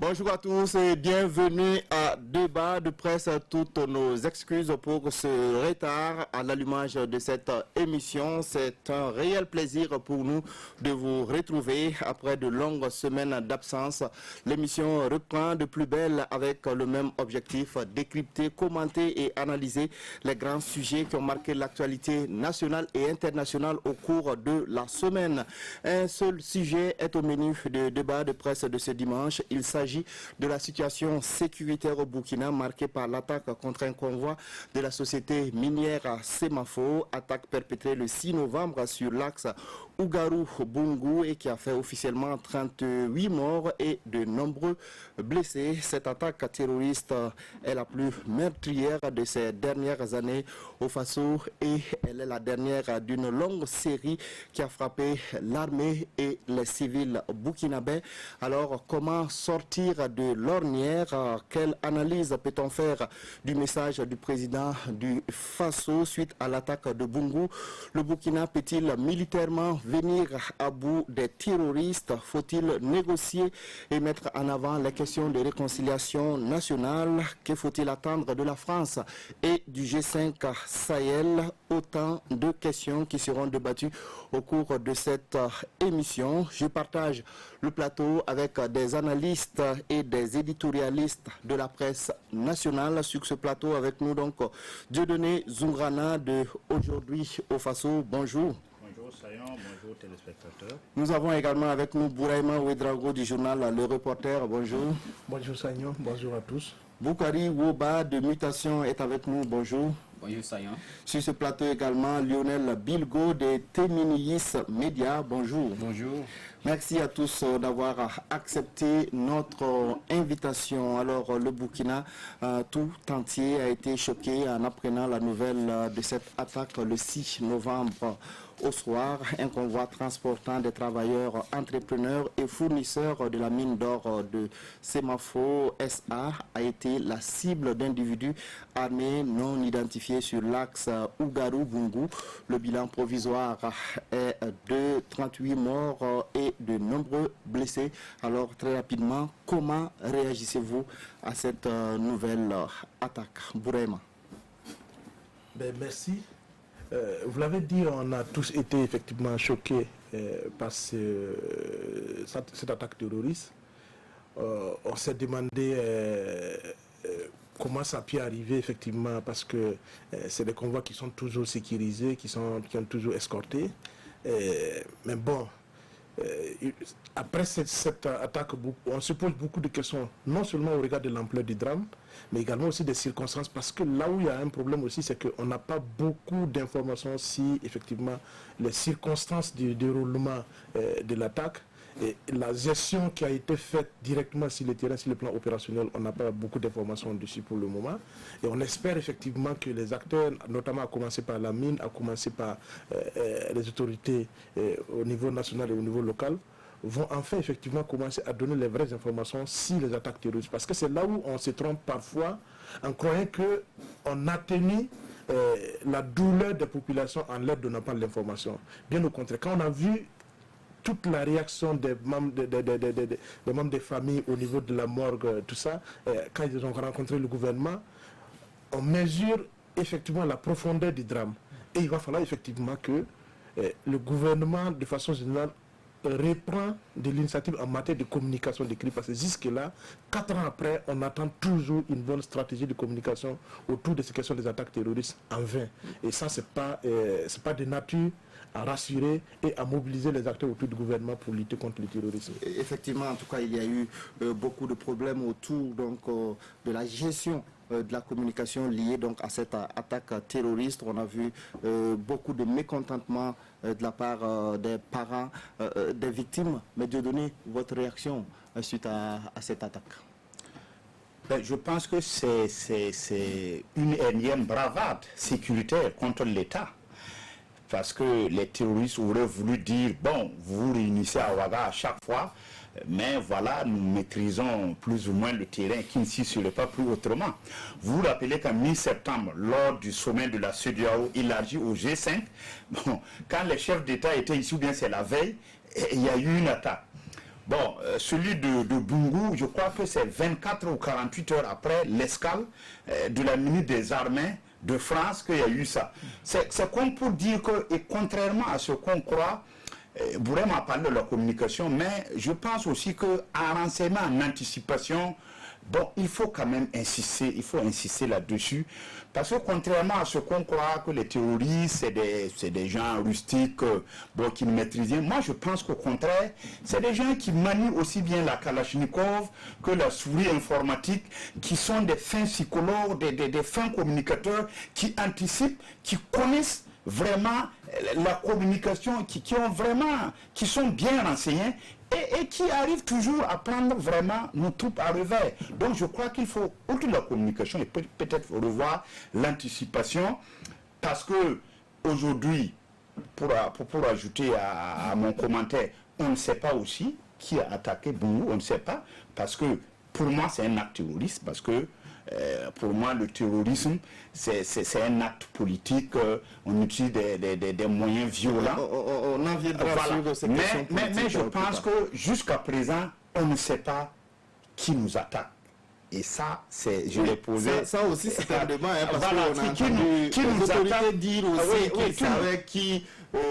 Bonjour à tous et bienvenue à Débat de presse. Toutes nos excuses pour ce retard à l'allumage de cette émission. C'est un réel plaisir pour nous de vous retrouver après de longues semaines d'absence. L'émission reprend de plus belle avec le même objectif, décrypter, commenter et analyser les grands sujets qui ont marqué l'actualité nationale et internationale au cours de la semaine. Un seul sujet est au menu de Débat de presse de ce dimanche. Il s'agit de la situation sécuritaire au Burkina marquée par l'attaque contre un convoi de la société minière Semafo, attaque perpétrée le 6 novembre sur l'axe Ougarou-Bungu et qui a fait officiellement 38 morts et de nombreux blessés. Cette attaque terroriste est la plus meurtrière de ces dernières années au Faso et elle est la dernière d'une longue série qui a frappé l'armée et les civils burkinabés. Alors, comment sortir de l'ornière? Quelle analyse peut-on faire du message du président du Faso suite à l'attaque de Bungu? Le Burkina peut-il militairement venir à bout des terroristes? Faut-il négocier et mettre en avant les questions de réconciliation nationale? Que faut-il attendre de la France et du G5 Sahel? Autant de questions qui seront débattues au cours de cette émission. Je partage le plateau avec des analystes et des éditorialistes de la presse nationale. Sur ce plateau avec nous donc Dieudonné Zoungrana de Aujourd'hui au Faso. Bonjour. Bonjour Sayon, bonjour téléspectateurs. Nous avons également avec nous Bouraïma Ouedraogo du journal Le Reporter. Bonjour. Bonjour Sayon, bonjour à tous. Boukari Woba de Mutation est avec nous. Bonjour. Bonjour Sayon. Sur ce plateau également Lionel Bilgo de Téminiis Média. Bonjour. Bonjour. Merci à tous d'avoir accepté notre invitation. Alors le Burkina tout entier a été choqué en apprenant la nouvelle de cette attaque le 6 novembre au soir. Un convoi transportant des travailleurs, entrepreneurs et fournisseurs de la mine d'or de Semafo SA a été la cible d'individus armés non identifiés sur l'axe Ougarou-Bungu. Le bilan provisoire est de 38 morts et de nombreux blessés. Alors très rapidement, comment réagissez-vous à cette nouvelle attaque? Bourema. Merci. Vous l'avez dit, on a tous été effectivement choqués par cette attaque terroriste. On s'est demandé comment ça a pu arriver effectivement, parce que c'est des convois qui sont toujours sécurisés, qui ont toujours escorté. Mais bon, après cette attaque, on se pose beaucoup de questions, non seulement au regard de l'ampleur du drame, mais également aussi des circonstances, parce que là où il y a un problème aussi, c'est qu'on n'a pas beaucoup d'informations si effectivement les circonstances du déroulement de l'attaque et la gestion qui a été faite directement sur le terrain, sur le plan opérationnel, on n'a pas beaucoup d'informations dessus pour le moment. Et on espère effectivement que les acteurs, notamment à commencer par la mine, à commencer par les autorités au niveau national et au niveau local, vont enfin effectivement commencer à donner les vraies informations sur les attaques terroristes. Parce que c'est là où on se trompe parfois en croyant qu'on atténue la douleur des populations en leur donnant pas l'information. Bien au contraire, quand on a vu toute la réaction des membres des familles au niveau de la morgue, tout ça, quand ils ont rencontré le gouvernement, on mesure effectivement la profondeur du drame. Et il va falloir effectivement que le gouvernement, de façon générale, reprend de l'initiative en matière de communication des crises, parce que jusque-là, 4 ans après, on attend toujours une bonne stratégie de communication autour de ces questions des attaques terroristes en vain. Et ça, c'est pas de nature à rassurer et à mobiliser les acteurs autour du gouvernement pour lutter contre le terrorisme. Effectivement, en tout cas, il y a eu beaucoup de problèmes autour donc, de la gestion de la communication liée donc, à cette attaque terroriste. On a vu beaucoup de mécontentement de la part des parents des victimes. Mais Dieudonné, votre réaction suite à cette attaque? Je pense que c'est une énième bravade sécuritaire contre l'État. Parce que les terroristes auraient voulu dire, bon, vous vous réunissez à Ouaga à chaque fois, mais voilà, nous maîtrisons plus ou moins le terrain qui ici ne serait pas plus autrement. Vous vous rappelez qu'en mi-septembre, lors du sommet de la CEDEAO élargi au G5, bon, quand les chefs d'État étaient ici, ou bien c'est la veille, il y a eu une attaque. Bon, celui de Bungu, je crois que c'est 24 ou 48 heures après l'escale de la ministre des Armées de France qu'il y a eu ça. C'est comme pour dire que, et contrairement à ce qu'on croit, Bourem a parlé de la communication, mais je pense aussi qu'en renseignement, en anticipation, bon, il faut quand même insister, il faut insister là-dessus, parce que contrairement à ce qu'on croit que les terroristes, c'est des gens rustiques, bon, qui ne maîtrisent rien, moi je pense qu'au contraire, c'est des gens qui manient aussi bien la Kalachnikov que la souris informatique, qui sont des fins psychologues, des fins communicateurs, qui anticipent, qui connaissent vraiment la communication, qui sont bien renseignés et qui arrivent toujours à prendre vraiment nos troupes à revers. Donc je crois qu'il faut, outre la communication, et peut-être revoir l'anticipation, parce que aujourd'hui, pour ajouter à mon commentaire, on ne sait pas aussi qui a attaqué Bungu, on ne sait pas, parce que pour moi c'est un acte terroriste, parce que pour moi, le terrorisme, c'est un acte politique. On utilise des moyens violents. On en viendra sur ces questions politiques. Mais je pense que jusqu'à présent, on ne sait pas qui nous attaque. Et ça, je l'ai posé. Ça aussi, c'est un débat. Parce voilà, qu'on a entendu qui nous attaque, dire aussi qu'ils savaient qui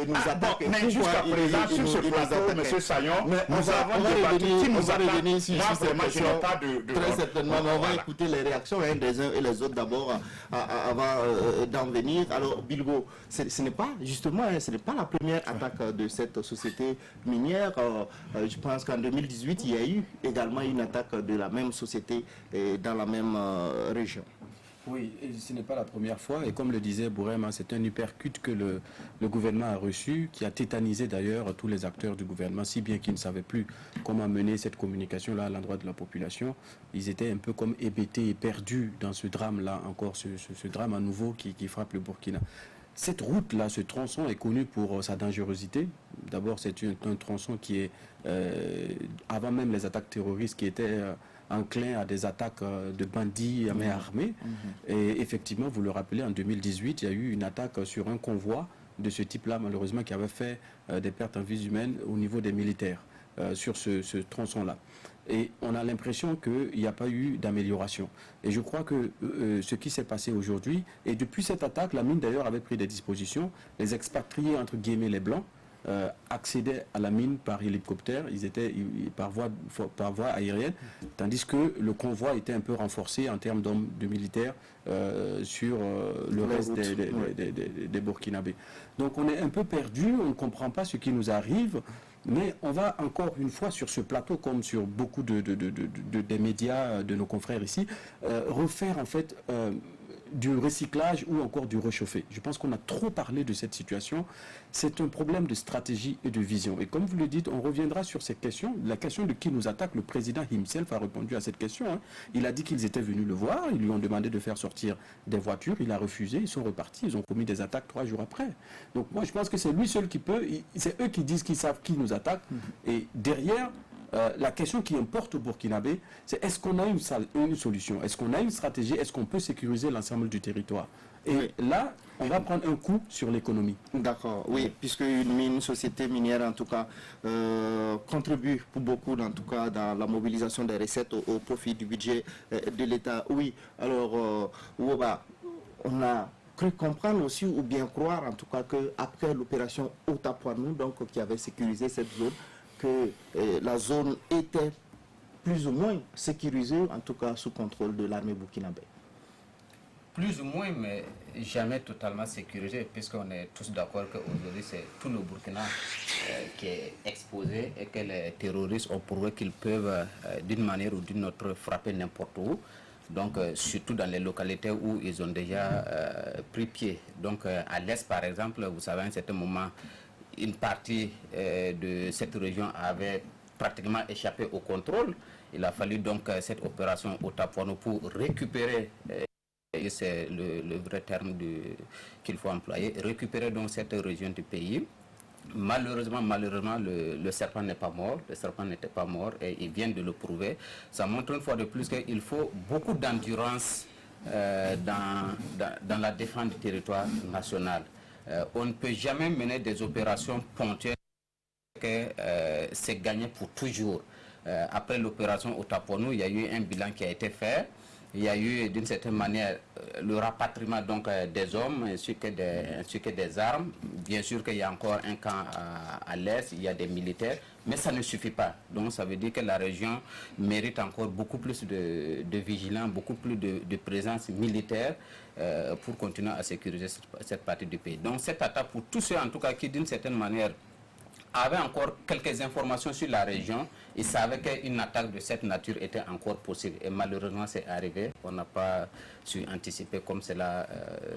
nous attaque. Bon, mais jusqu'à présent, sur ce plateau, M. Sayon, nous avons débattu qui nous attaque. Moi, vraiment, je n'ai pas de... Très certainement, mais on va écouter les réactions des uns et les autres d'abord avant d'en venir. Alors, Bilbo, ce n'est pas, justement, ce n'est pas la première attaque de cette société minière. Je pense qu'en 2018, il y a eu également une attaque de la même société dans la même région. Oui, et ce n'est pas la première fois, et comme le disait Bourem, c'est un hypercute que le gouvernement a reçu, qui a tétanisé d'ailleurs tous les acteurs du gouvernement, si bien qu'ils ne savaient plus comment mener cette communication-là à l'endroit de la population. Ils étaient un peu comme hébétés et perdus dans ce drame-là, encore ce drame à nouveau qui frappe le Burkina. Cette route-là, ce tronçon est connu pour sa dangerosité. D'abord, c'est un tronçon qui est, avant même les attaques terroristes, qui était... enclin à des attaques de bandits à main armée. Et effectivement, vous le rappelez, en 2018, il y a eu une attaque sur un convoi de ce type-là, malheureusement, qui avait fait des pertes en vies humaines au niveau des militaires sur ce tronçon-là. Et on a l'impression qu'il n'y a pas eu d'amélioration. Et je crois que ce qui s'est passé aujourd'hui, et depuis cette attaque, la mine d'ailleurs avait pris des dispositions, les expatriés, entre guillemets, les Blancs, accédaient à la mine par hélicoptère, ils étaient par voie aérienne, tandis que le convoi était un peu renforcé en termes d'hommes, de militaires sur le reste des Burkinabés. Donc on est un peu perdu, on ne comprend pas ce qui nous arrive, mais on va encore une fois sur ce plateau, comme sur beaucoup des médias de nos confrères ici, refaire en fait... du recyclage ou encore du réchauffé. Je pense qu'on a trop parlé de cette situation. C'est un problème de stratégie et de vision. Et comme vous le dites, on reviendra sur cette question. La question de qui nous attaque, le président himself a répondu à cette question. Il a dit qu'ils étaient venus le voir, ils lui ont demandé de faire sortir des voitures, il a refusé, ils sont repartis, ils ont commis des attaques 3 jours après. Donc moi je pense que c'est lui seul qui peut, c'est eux qui disent qu'ils savent qui nous attaque. Et derrière, la question qui importe au Burkinabé, c'est est-ce qu'on a une solution, est-ce qu'on a une stratégie, est-ce qu'on peut sécuriser l'ensemble du territoire. Et là, on va prendre un coup sur l'économie. D'accord, oui, puisque une société minière, en tout cas, contribue pour beaucoup, en tout cas, dans la mobilisation des recettes au profit du budget de l'État. Oui, alors, Woba, on a cru comprendre aussi, ou bien croire, en tout cas, qu'après l'opération Otapoinou, donc, qui avait sécurisé cette zone, que la zone était plus ou moins sécurisée, en tout cas sous contrôle de l'armée burkinabé. Plus ou moins, mais jamais totalement sécurisé, puisqu'on est tous d'accord qu'aujourd'hui c'est tout le Burkina qui est exposé et que les terroristes ont prouvé qu'ils peuvent d'une manière ou d'une autre frapper n'importe où. Donc surtout dans les localités où ils ont déjà pris pied. Donc à l'est par exemple, vous savez à un certain moment, une partie de cette région avait pratiquement échappé au contrôle. Il a fallu donc cette opération Otapoinou pour récupérer, et c'est le vrai terme qu'il faut employer, récupérer donc cette région du pays. Malheureusement, le serpent n'est pas mort, le serpent n'était pas mort et il vient de le prouver. Ça montre une fois de plus qu'il faut beaucoup d'endurance dans la défense du territoire national. On ne peut jamais mener des opérations ponctuelles que c'est gagné pour toujours. Après l'opération Otaponou, il y a eu un bilan qui a été fait. Il y a eu d'une certaine manière le rapatriement donc, des hommes ainsi que des armes. Bien sûr qu'il y a encore un camp à l'est, il y a des militaires, mais ça ne suffit pas. Donc ça veut dire que la région mérite encore beaucoup plus de vigilance, beaucoup plus de présence militaire pour continuer à sécuriser cette partie du pays. Donc cette attaque, pour tous ceux en tout cas qui d'une certaine manière avaient encore quelques informations sur la région, ils savaient qu'une attaque de cette nature était encore possible. Et malheureusement, c'est arrivé. On n'a pas su anticiper comme cela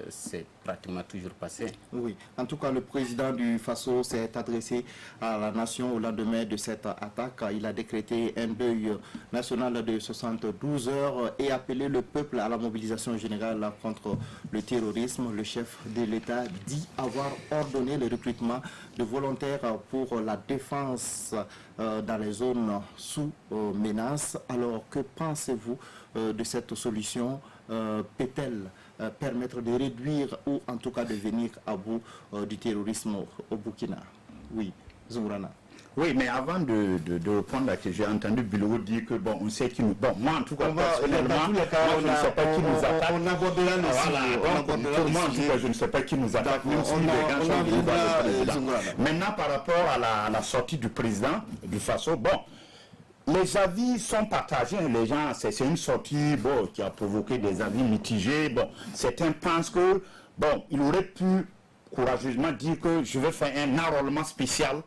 s'est pratiquement toujours passé. Oui, en tout cas, le président du Faso s'est adressé à la nation au lendemain de cette attaque. Il a décrété un deuil national de 72 heures et appelé le peuple à la mobilisation générale contre le terrorisme. Le chef de l'État dit avoir ordonné le recrutement de volontaires pour la défense dans les zones sous menace. Alors, que pensez-vous de cette solution? Peut-elle permettre de réduire ou en tout cas de venir à bout du terrorisme au Burkina? Oui, Zourana. Oui, mais avant de répondre à que j'ai entendu Bilou dire que bon, on sait qui nous... Bon, moi en tout cas, personnellement, je ne sais pas qui nous attaque. On abordera le sujet. Pour moi, en tout cas, je ne sais pas qui nous attaque, même si les gens sont venus voir le président. Maintenant, par rapport à la sortie du président du Faso, bon, les avis sont partagés. Les gens, c'est une sortie bon, qui a provoqué des avis mitigés. Bon, certains pensent que, bon, il aurait pu courageusement dire que je vais faire un enrôlement spécial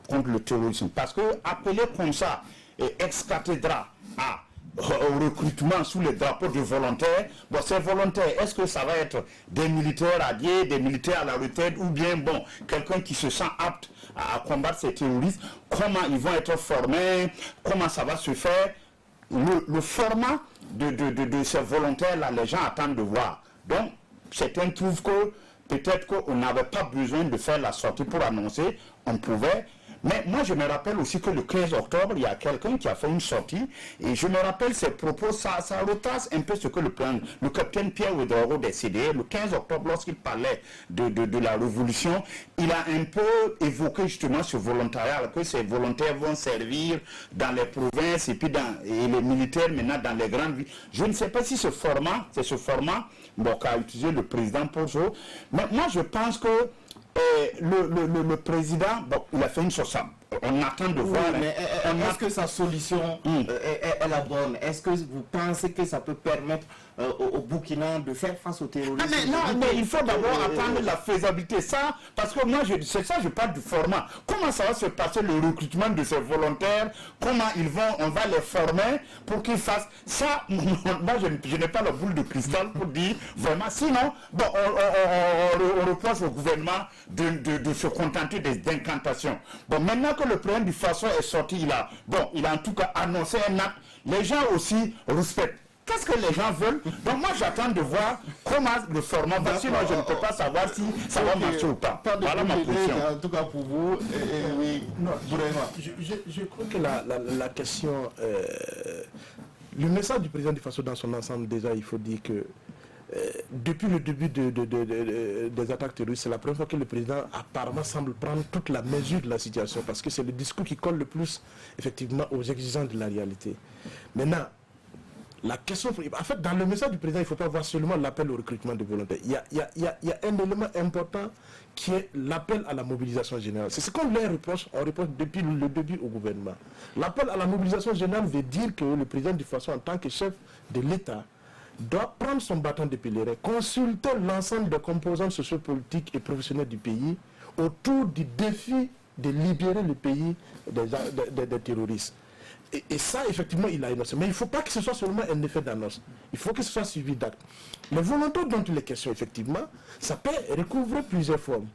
contre le terrorisme. Parce que appeler comme ça, ex cathedra au recrutement sous les drapeaux de volontaires, bon, ces volontaires, est-ce que ça va être des militaires alliés, des militaires à la retraite, ou bien, bon, quelqu'un qui se sent apte à combattre ces terroristes? Comment ils vont être formés? Comment ça va se faire? Le format de ces volontaires-là, les gens attendent de voir. Donc, certains trouvent que peut-être qu'on n'avait pas besoin de faire la sortie pour annoncer, on pouvait. Mais moi, je me rappelle aussi que le 15 octobre, il y a quelqu'un qui a fait une sortie, et je me rappelle ses propos, ça retrace un peu ce que le capitaine Pierre Ouedraogo décédé, le 15 octobre, lorsqu'il parlait de la révolution, il a un peu évoqué justement ce volontariat, que ces volontaires vont servir dans les provinces, et puis et les militaires maintenant dans les grandes villes. Je ne sais pas si c'est ce format bon, qu'a utilisé le président pour ça, mais moi je pense que le président, bon, il a fait une chose. On attend de voir. Mais est-ce que sa solution est la bonne? Est-ce que vous pensez que ça peut permettre au Burkina de faire face au terrorisme? Mais il faut d'abord attendre la faisabilité. Ça, parce que moi, c'est ça, je parle du format. Comment ça va se passer le recrutement de ces volontaires? Comment on va les former pour qu'ils fassent ça? Moi, je n'ai pas la boule de cristal pour dire vraiment. Sinon, bon, on reproche au gouvernement de se contenter d'incantations. Bon, maintenant que le président du Faso est sorti, il a en tout cas annoncé un acte. Les gens aussi respectent. Qu'est-ce que les gens veulent? Donc moi j'attends de voir comment le format va. Sinon je ne peux pas savoir si ça va marcher ou pas. Voilà ma position. En tout cas pour vous, oui, non, vraiment. Je crois que la question, le message du président du Faso dans son ensemble, déjà il faut dire que depuis le début des attaques terroristes, c'est la première fois que le président apparemment semble prendre toute la mesure de la situation, parce que c'est le discours qui colle le plus effectivement aux exigences de la réalité. Maintenant, la question, en fait, dans le message du président, il ne faut pas voir seulement l'appel au recrutement de volontaires. Il y a un élément important qui est l'appel à la mobilisation générale. C'est ce qu'on leur reproche, on reproche depuis le début au gouvernement. L'appel à la mobilisation générale veut dire que le président du Faso, en tant que chef de l'État, doit prendre son bâton de pèlerin, consulter l'ensemble des composants sociopolitiques et professionnels du pays autour du défi de libérer le pays des terroristes. Et ça, effectivement, il a énoncé. Mais il ne faut pas que ce soit seulement un effet d'annonce. Il faut que ce soit suivi d'actes. Les volontaires dont il est question, effectivement, ça peut recouvrer plusieurs formes.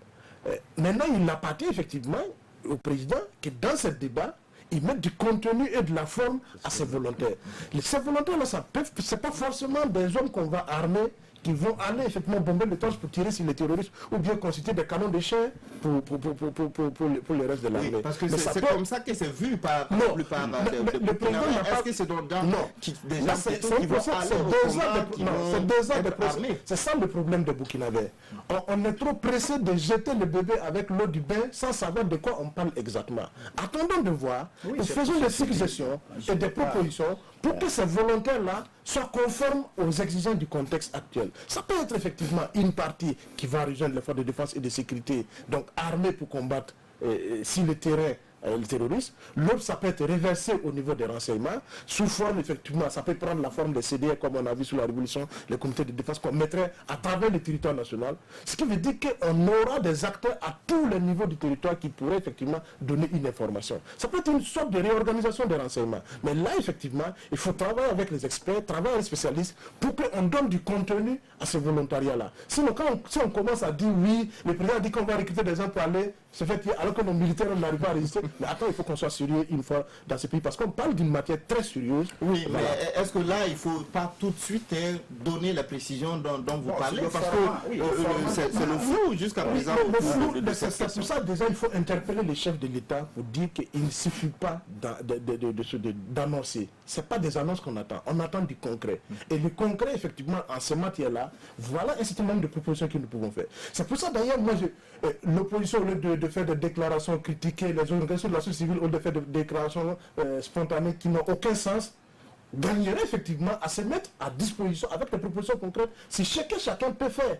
Maintenant, il appartient effectivement au président que dans ce débat, ils mettent du contenu et de la forme à ces volontaires. Ces volontaires-là, ce n'est pas forcément des hommes qu'on va armer qui vont aller effectivement bomber les torches pour tirer sur les terroristes ou bien constituer des canons de chair pour le reste de l'armée. Oui, parce que c'est comme ça que c'est vu par la plupart le président n'a pas... Est-ce que c'est donc dans des gens c'est qui vont aller au combat, c'est 2 ans de procès. C'est ça le problème des Burkinabés. On est trop pressé de jeter le bébé avec l'eau du bain sans savoir de quoi on parle exactement. Attendons de voir et faisons des suggestions et des propositions pour que ces volontaires-là soient conformes aux exigences du contexte actuel. Ça peut être effectivement une partie qui va rejoindre les forces de défense et de sécurité, donc armée pour combattre si le terrain le terrorisme. L'autre, ça peut être réversé au niveau des renseignements, sous forme, effectivement, ça peut prendre la forme des CDR, comme on a vu sous la Révolution, les comités de défense qu'on mettrait à travers le territoire national. Ce qui veut dire qu'on aura des acteurs à tous les niveaux du territoire qui pourraient effectivement donner une information. Ça peut être une sorte de réorganisation des renseignements. Mais là, effectivement, il faut travailler avec les experts, travailler avec les spécialistes pour qu'on donne du contenu à ce volontariat-là. Sinon, si on commence à dire oui, le président dit qu'on va recruter des gens pour aller se faire tuer, alors que nos militaires n'arrivent pas à résister. Mais attends, il faut qu'on soit sérieux une fois dans ce pays, parce qu'on parle d'une matière très sérieuse. Oui, mais est-ce que là, il ne faut pas tout de suite donner la précision dont vous parlez? Parce que c'est le flou jusqu'à présent. C'est pour ça, déjà, il faut interpeller les chefs de l'État pour dire qu'il ne suffit pas d'annoncer. Ce n'est pas des annonces qu'on attend, on attend du concret. Et le concret, effectivement, en ce matière-là, voilà un certain nombre de propositions que nous pouvons faire. C'est pour ça, d'ailleurs, moi, l'opposition, au lieu de faire des déclarations critiquées, les organisations de la société civile, au lieu de faire des déclarations spontanées qui n'ont aucun sens, gagnerait effectivement à se mettre à disposition avec des propositions concrètes, si chacun peut faire.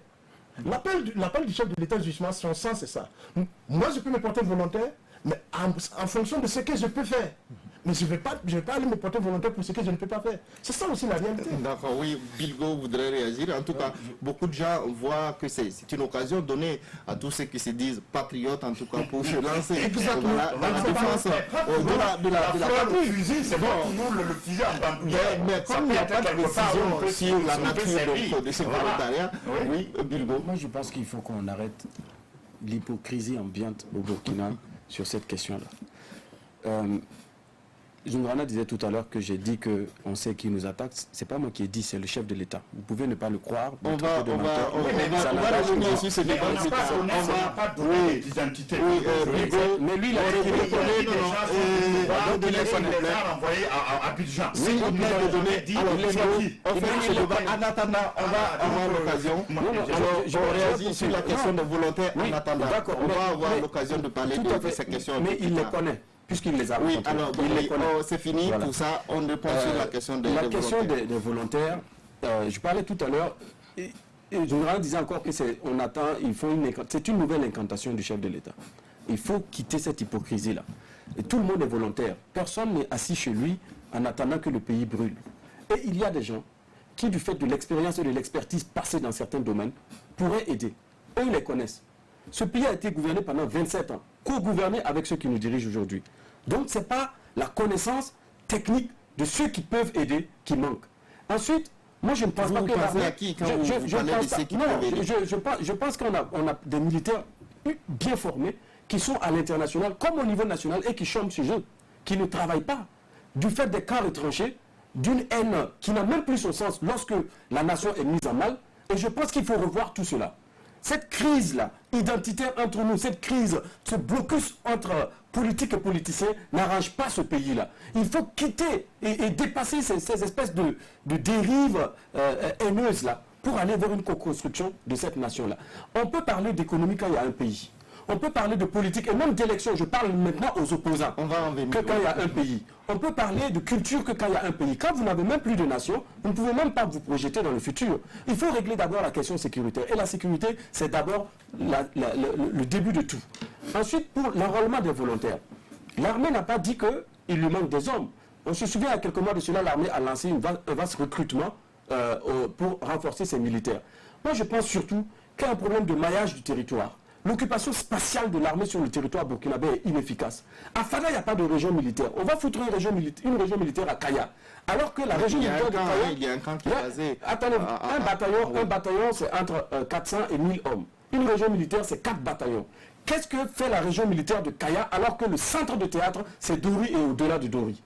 L'appel du chef de l'État, justement, son sens, c'est ça. Moi, je peux me porter volontaire, mais en fonction de ce que je peux faire. Mais je ne vais pas aller me porter volontaire pour ce que je ne peux pas faire. C'est ça aussi la réalité. D'accord, oui, Bilgo voudrait réagir. En tout cas, beaucoup de gens voient que c'est une occasion donnée à tous ceux qui se disent patriotes, en tout cas, pour se lancer Exactement. dans la défense de la patrie. C'est bon, nous, le fusil en bandoulière. Mais comme il n'y a pas de décision sur la nature de ce volontariat, oui, Bilgo. Moi, je pense qu'il faut qu'on arrête l'hypocrisie ambiante au Burkina sur cette question-là. Zungrana disait tout à l'heure que j'ai dit qu'on sait qui nous attaque. C'est pas moi qui ai dit, c'est le chef de l'État. Vous pouvez ne pas le croire. On va revenir sur ce débat. On n'a pas donné d'identité. Mais lui, il a envoyé à Abidjan. Oui, il a donné. On fait ce débat. En attendant, on va avoir l'occasion. Je réagis sur la question des volontaires en attendant. On va avoir l'occasion de parler de ces questions. Mais il les connaît. Puisqu'il les a rencontrés. Oui, alors c'est fini, voilà. Tout ça, on répond sur la question des volontaires. La question des volontaires, je parlais tout à l'heure, et Général disait encore que c'est une nouvelle incantation du chef de l'État. Il faut quitter cette hypocrisie-là. Et tout le monde est volontaire. Personne n'est assis chez lui en attendant que le pays brûle. Et il y a des gens qui, du fait de l'expérience et de l'expertise passée dans certains domaines, pourraient aider. Eux, ils les connaissent. Ce pays a été gouverné pendant 27 ans, co-gouverné avec ceux qui nous dirigent aujourd'hui. Donc, ce n'est pas la connaissance technique de ceux qui peuvent aider qui manque. Ensuite, moi, je ne pense pas que l'armée... à qui quand je pense qu'on a des militaires bien formés qui sont à l'international, comme au niveau national, et qui chôment ces jeunes, qui ne travaillent pas. Du fait des camps retranchés, d'une haine qui n'a même plus son sens lorsque la nation est mise en mal. Et je pense qu'il faut revoir tout cela. Cette crise-là, identitaire entre nous, cette crise, ce blocus entre politique et politiciens n'arrange pas ce pays-là. Il faut quitter et dépasser ces espèces de dérives haineuses-là pour aller vers une co-construction de cette nation-là. On peut parler d'économie quand il y a un pays. On peut parler de politique et même d'élection. Je parle maintenant aux opposants. On va en venir. Que quand il y a un pays. On peut parler de culture que quand il y a un pays. Quand vous n'avez même plus de nation, vous ne pouvez même pas vous projeter dans le futur. Il faut régler d'abord la question sécuritaire. Et la sécurité, c'est d'abord le début de tout. Ensuite, pour l'enrôlement des volontaires. L'armée n'a pas dit qu'il lui manque des hommes. On se souvient, il y a quelques mois de cela, l'armée a lancé un vaste recrutement pour renforcer ses militaires. Moi, je pense surtout qu'il y a un problème de maillage du territoire. L'occupation spatiale de l'armée sur le territoire burkinabé est inefficace. À Fana, il n'y a pas de région militaire. On va foutre une région militaire à Kaya. Alors que la région militaire de Kaya... Il y a un camp qui est basé... Attendez, un bataillon, c'est entre 400 et 1000 hommes. Une région militaire, c'est 4 bataillons. Qu'est-ce que fait la région militaire de Kaya alors que le centre de théâtre, c'est Dori et au-delà de Dori?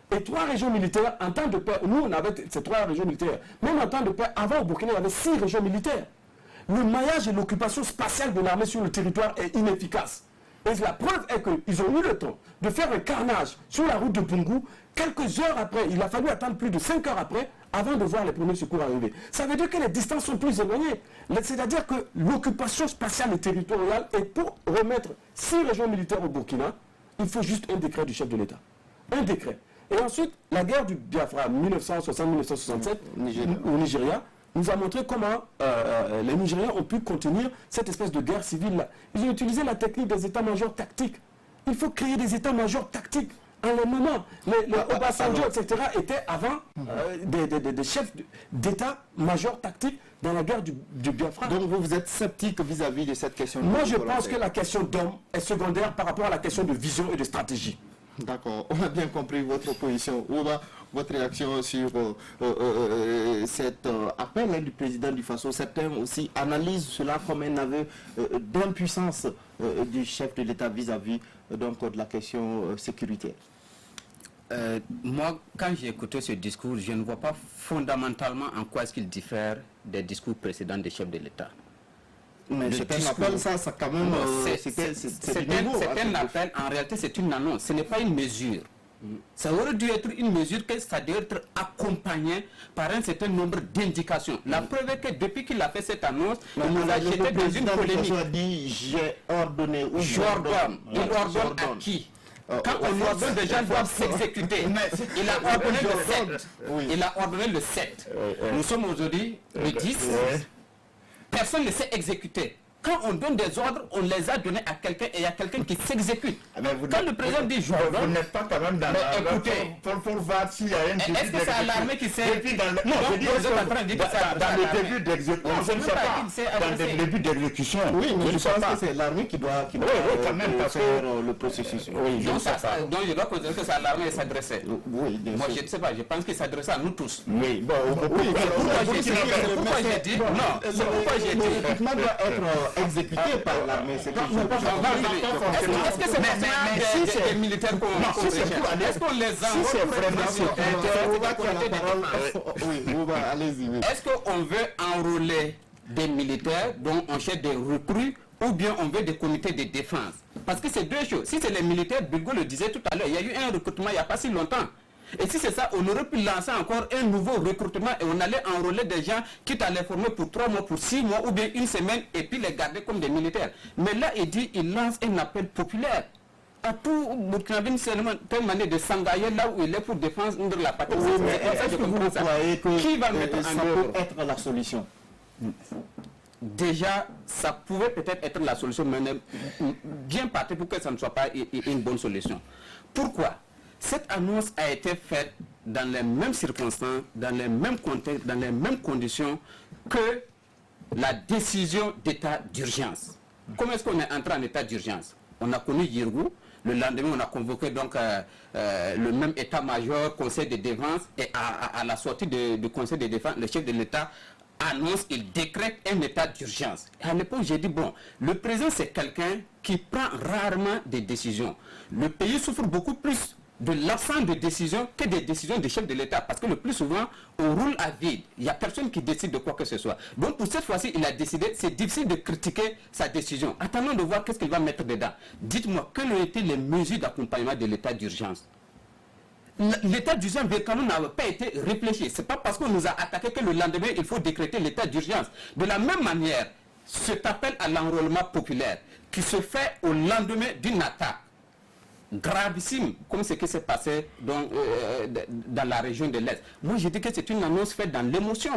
Et 3 régions militaires, en temps de paix, nous on avait ces 3 régions militaires. Même en temps de paix, avant au Burkina, il y avait 6 régions militaires. Le maillage et l'occupation spatiale de l'armée sur le territoire est inefficace. Et la preuve est qu'ils ont eu le temps de faire un carnage sur la route de Bungu. Quelques heures après, il a fallu attendre plus de 5 heures après avant de voir les premiers secours arriver. Ça veut dire que les distances sont plus éloignées. C'est-à-dire que l'occupation spatiale et territoriale, et pour remettre 6 régions militaires au Burkina, il faut juste un décret du chef de l'État. Un décret. Et ensuite, la guerre du Biafra 1960-1967 au Nigeria nous a montré comment les Nigériens ont pu contenir cette espèce de guerre civile-là. Ils ont utilisé la technique des états-majors tactiques. Il faut créer des états-majors tactiques. En le moment, les Obasanjo, etc. étaient avant des chefs d'état-major tactiques dans la guerre du Biafra. Donc vous êtes sceptique vis-à-vis de cette question? Moi je pense que la question d'homme est secondaire par rapport à la question de vision et de stratégie. D'accord, on a bien compris votre position. Ouba, votre réaction sur cet appel du président du Faso. Certains aussi analysent cela comme un aveu d'impuissance du chef de l'État vis-à-vis donc, de la question sécuritaire. Moi, quand j'ai écouté ce discours, je ne vois pas fondamentalement en quoi est-ce qu'il diffère des discours précédents des chefs de l'État. Mais c'est un appel, ça quand même, c'est un appel, en réalité c'est une annonce, ce n'est pas une mesure. Ça aurait dû être une mesure que ça doit être accompagné par un certain nombre d'indications. La preuve est que depuis qu'il a fait cette annonce, il nous a jeté dans une polémique. Il a dit j'ai ordonné ou j'ordonne. Il ordonne à qui? Quand on ordonne, des gens doivent s'exécuter. Il a ordonné le 7. Il a ordonné le 7. Nous sommes aujourd'hui le 10. Personne ne s'est exécuté. Quand on donne des ordres, on les a donnés à quelqu'un et il y a quelqu'un qui s'exécute. Quand le président dit je ordonne, vous n'êtes pas quand même dans pour voir s'il y a un début est-ce que c'est à l'armée qui s'est... Non, je dis, vous êtes en train de dire que c'est dans le début d'exécution. Je ne sais pas. Dans le début d'exécution. Oui, mais je pense que c'est l'armée qui doit faire le processus. Donc je dois considérer que c'est à l'armée de s'adresser. Oui, moi je ne sais pas, je pense qu'il s'adressait à nous tous. Oui, bon, pourquoi j'ai dit non, c'est pourquoi j'ai dit l'équipement doit être exécuté par l'armée. Est-ce que c'est vraiment des militaires qu'on est-ce qu'on les enrôle? Est-ce qu'on veut enrôler des militaires dont on cherche des recrues ou bien on veut des comités de défense? Parce que c'est deux choses. Si c'est les militaires, Bilgo le disait tout à l'heure, il y a eu un recrutement il n'y a pas si longtemps. Et si c'est ça, on aurait pu lancer encore un nouveau recrutement et on allait enrôler des gens quitte à les former pour 3 mois, pour 6 mois ou bien une semaine et puis les garder comme des militaires. Mais là, il lance un appel populaire à tout Burkinabé, telle manière de s'engager là où il est pour défendre la patrie. Oui, mais est-ce que vous croyez que qui va mettre ça peut être la solution? Déjà, ça pouvait peut-être être la solution, mais bien parti pour que ça ne soit pas une bonne solution. Pourquoi? Cette annonce a été faite dans les mêmes circonstances, dans les mêmes contextes, dans les mêmes conditions que la décision d'état d'urgence. Comment est-ce qu'on est entré en état d'urgence? On a connu Yirgou, le lendemain on a convoqué donc le même état-major, conseil de défense, et à la sortie du conseil de défense, le chef de l'État annonce, il décrète un état d'urgence. À l'époque, j'ai dit, bon, le président c'est quelqu'un qui prend rarement des décisions. Le pays souffre beaucoup plus de l'absence de décision que des décisions des chefs de l'État. Parce que le plus souvent, on roule à vide. Il n'y a personne qui décide de quoi que ce soit. Donc pour cette fois-ci, il a décidé, c'est difficile de critiquer sa décision. Attendons de voir qu'est-ce qu'il va mettre dedans. Dites-moi, quelles ont été les mesures d'accompagnement de l'état d'urgence? L'état d'urgence véritablement n'a pas été réfléchi. Ce n'est pas parce qu'on nous a attaqué que le lendemain, il faut décréter l'état d'urgence. De la même manière, cet appel à l'enrôlement populaire qui se fait au lendemain d'une attaque gravissime, comme ce qui s'est passé dans la région de l'Est. Moi, je dis que c'est une annonce faite dans l'émotion.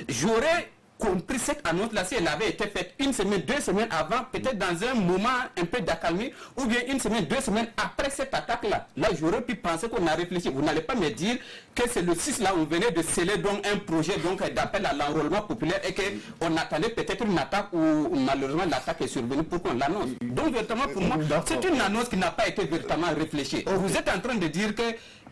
J'aurais compris cette annonce-là si elle avait été faite 1 semaine, 2 semaines avant, peut-être dans un moment un peu d'accalmie, ou bien 1 semaine, 2 semaines après cette attaque-là. Là, j'aurais pu penser qu'on a réfléchi. Vous n'allez pas me dire que c'est le 6 là, on venait de sceller donc un projet d'appel à l'enrôlement populaire et qu'on attendait peut-être une attaque où malheureusement l'attaque est survenue pour qu'on l'annonce. Donc, véritablement, pour moi, c'est une annonce qui n'a pas été véritablement réfléchie. Vous êtes en train de dire que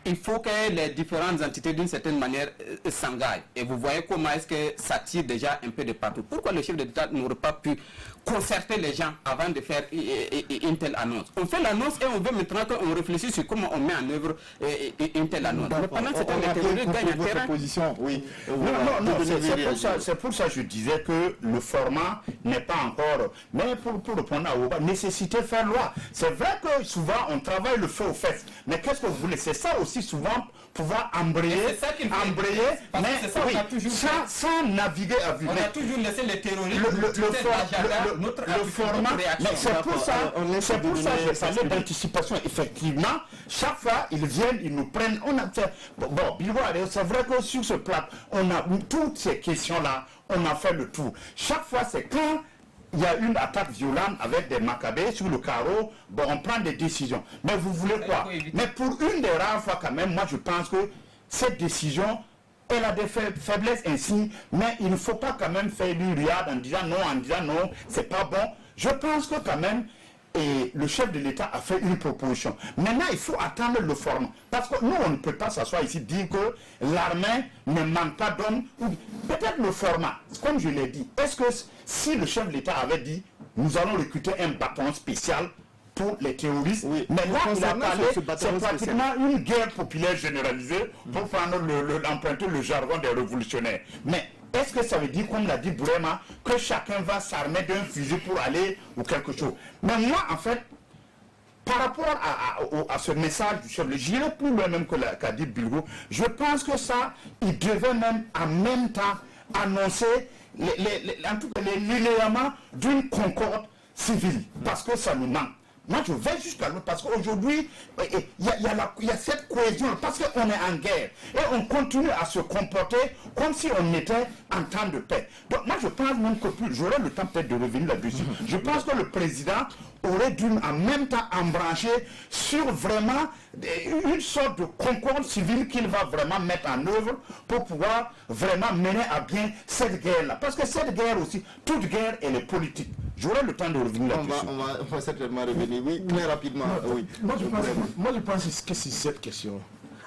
il faut que les différentes entités d'une certaine manière s'engagent. Et vous voyez comment est-ce que ça tire déjà un peu de partout. Pourquoi le chef de l'État n'aurait pas pu concerter les gens avant de faire une telle annonce? On fait l'annonce et on veut maintenant qu'on réfléchisse sur comment on met en œuvre une telle annonce. Mais pendant ce temps, les terroristes gagnent en terrain. Position, oui. Non, c'est pour ça que je disais que le format n'est pas encore... Mais pour répondre à Oba, nécessité de faire loi. C'est vrai que souvent on travaille le feu aux fesses. Mais qu'est-ce que vous voulez? C'est ça aussi souvent, pouvoir embrayer, mais sans naviguer à vue. On a toujours laissé les terroristes le format, c'est pour ça que j'ai parlé d'anticipation. Effectivement, chaque fois ils viennent, ils nous prennent, on a fait, c'est vrai que sur ce plat, on a toutes ces questions-là, on a fait le tour. Chaque fois, c'est quand il y a une attaque violente avec des macabées sur le carreau, bon, on prend des décisions. Mais vous voulez quoi? Mais pour une des rares fois quand même, moi je pense que cette décision, elle a des faiblesses ainsi, mais il ne faut pas quand même faire du riad en disant non, c'est pas bon. Je pense que quand même, et le chef de l'État a fait une proposition. Maintenant, il faut attendre le format. Parce que nous, on ne peut pas s'asseoir ici et dire que l'armée ne manque pas d'hommes. Peut-être le format, comme je l'ai dit, est-ce que si le chef de l'État avait dit, nous allons recruter un bataillon spécial pour les terroristes, oui. Mais là, il a parlé, c'est pratiquement une guerre populaire généralisée pour prendre emprunter le jargon des révolutionnaires. Mais est-ce que ça veut dire, comme l'a dit Bourema, que chacun va s'armer d'un fusil pour aller ou quelque chose? Mais moi, en fait, par rapport à ce message du chef, j'irai plus loin même qu'a dit Bilgo, je pense que ça, il devait même en même temps annoncer en tout cas les linéaments d'une concorde civile, parce que ça nous manque. Moi, je vais jusqu'à l'autre parce qu'aujourd'hui, il y a cette cohésion, parce qu'on est en guerre. Et on continue à se comporter comme si on était en temps de paix. Donc, moi, je pense même que j'aurai le temps peut-être de revenir là-dessus. Je pense que le président aurait dû en même temps embrancher sur vraiment une sorte de concorde civile qu'il va vraiment mettre en œuvre pour pouvoir vraiment mener à bien cette guerre-là. Parce que cette guerre aussi, toute guerre, elle est politique. J'aurai le temps de revenir là-dessus. On va certainement revenir, oui, très rapidement. Oui. Moi, je pense que c'est cette question.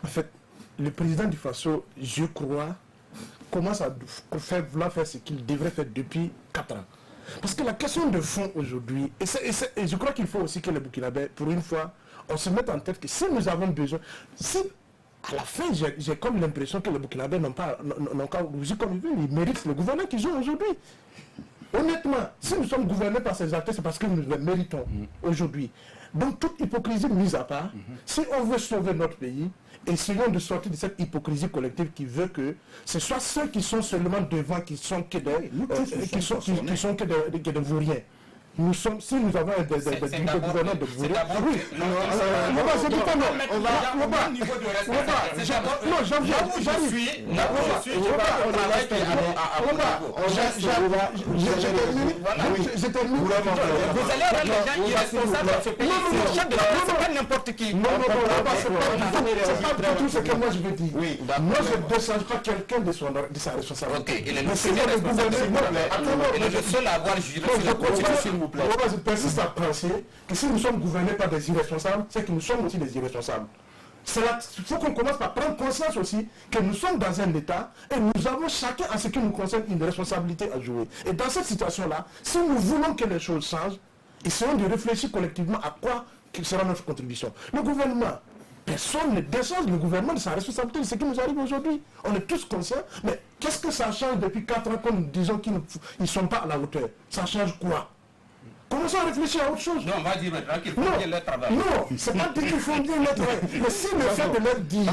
En fait, le président du Faso, je crois, commence à vouloir faire ce qu'il devrait faire depuis 4 ans. Parce que la question de fond aujourd'hui, et je crois qu'il faut aussi que les Burkinabés, pour une fois, on se mette en tête que si nous avons besoin, si à la fin, j'ai comme l'impression que les Burkinabés n'ont pas vu comme ils veulent, ils méritent le gouvernement qu'ils ont aujourd'hui. Honnêtement, si nous sommes gouvernés par ces acteurs, c'est parce que nous le méritons aujourd'hui. Donc toute hypocrisie mise à part, si on veut sauver notre pays, essayons de sortir de cette hypocrisie collective qui veut que ce soit ceux qui sont seulement devant, qui sont que des vauriens. Nous sommes, si nous avons des gouvernants de vauriens, oui. Vous allez rendre les gens irresponsables de ce pays. Le chef de l'État, c'est pas n'importe qui. Non, c'est pas tout ce que moi je veux dire. Moi je ne descends pas quelqu'un de sa responsabilité. Ok, il est le seul responsable. Il est le seul à avoir juré sur la Constitution. Je persiste à penser que si nous sommes gouvernés par des irresponsables, c'est que nous sommes aussi des irresponsables. Il faut qu'on commence par prendre conscience aussi que nous sommes dans un État et nous avons chacun, en ce qui nous concerne, une responsabilité à jouer. Et dans cette situation-là, si nous voulons que les choses changent, essayons de réfléchir collectivement à quoi sera notre contribution. Le gouvernement, personne ne décharge le gouvernement de sa responsabilité de ce qui nous arrive aujourd'hui. On est tous conscients, mais qu'est-ce que ça change depuis 4 ans quand nous disons qu'ils ne sont pas à la hauteur? Ça change quoi? Commençons à réfléchir à autre chose. Non, on va dire maintenant qu'il faut bien leur travail. Non, c'est pas dire qu'il faut bien leur travail. Mais si le fait de leur dire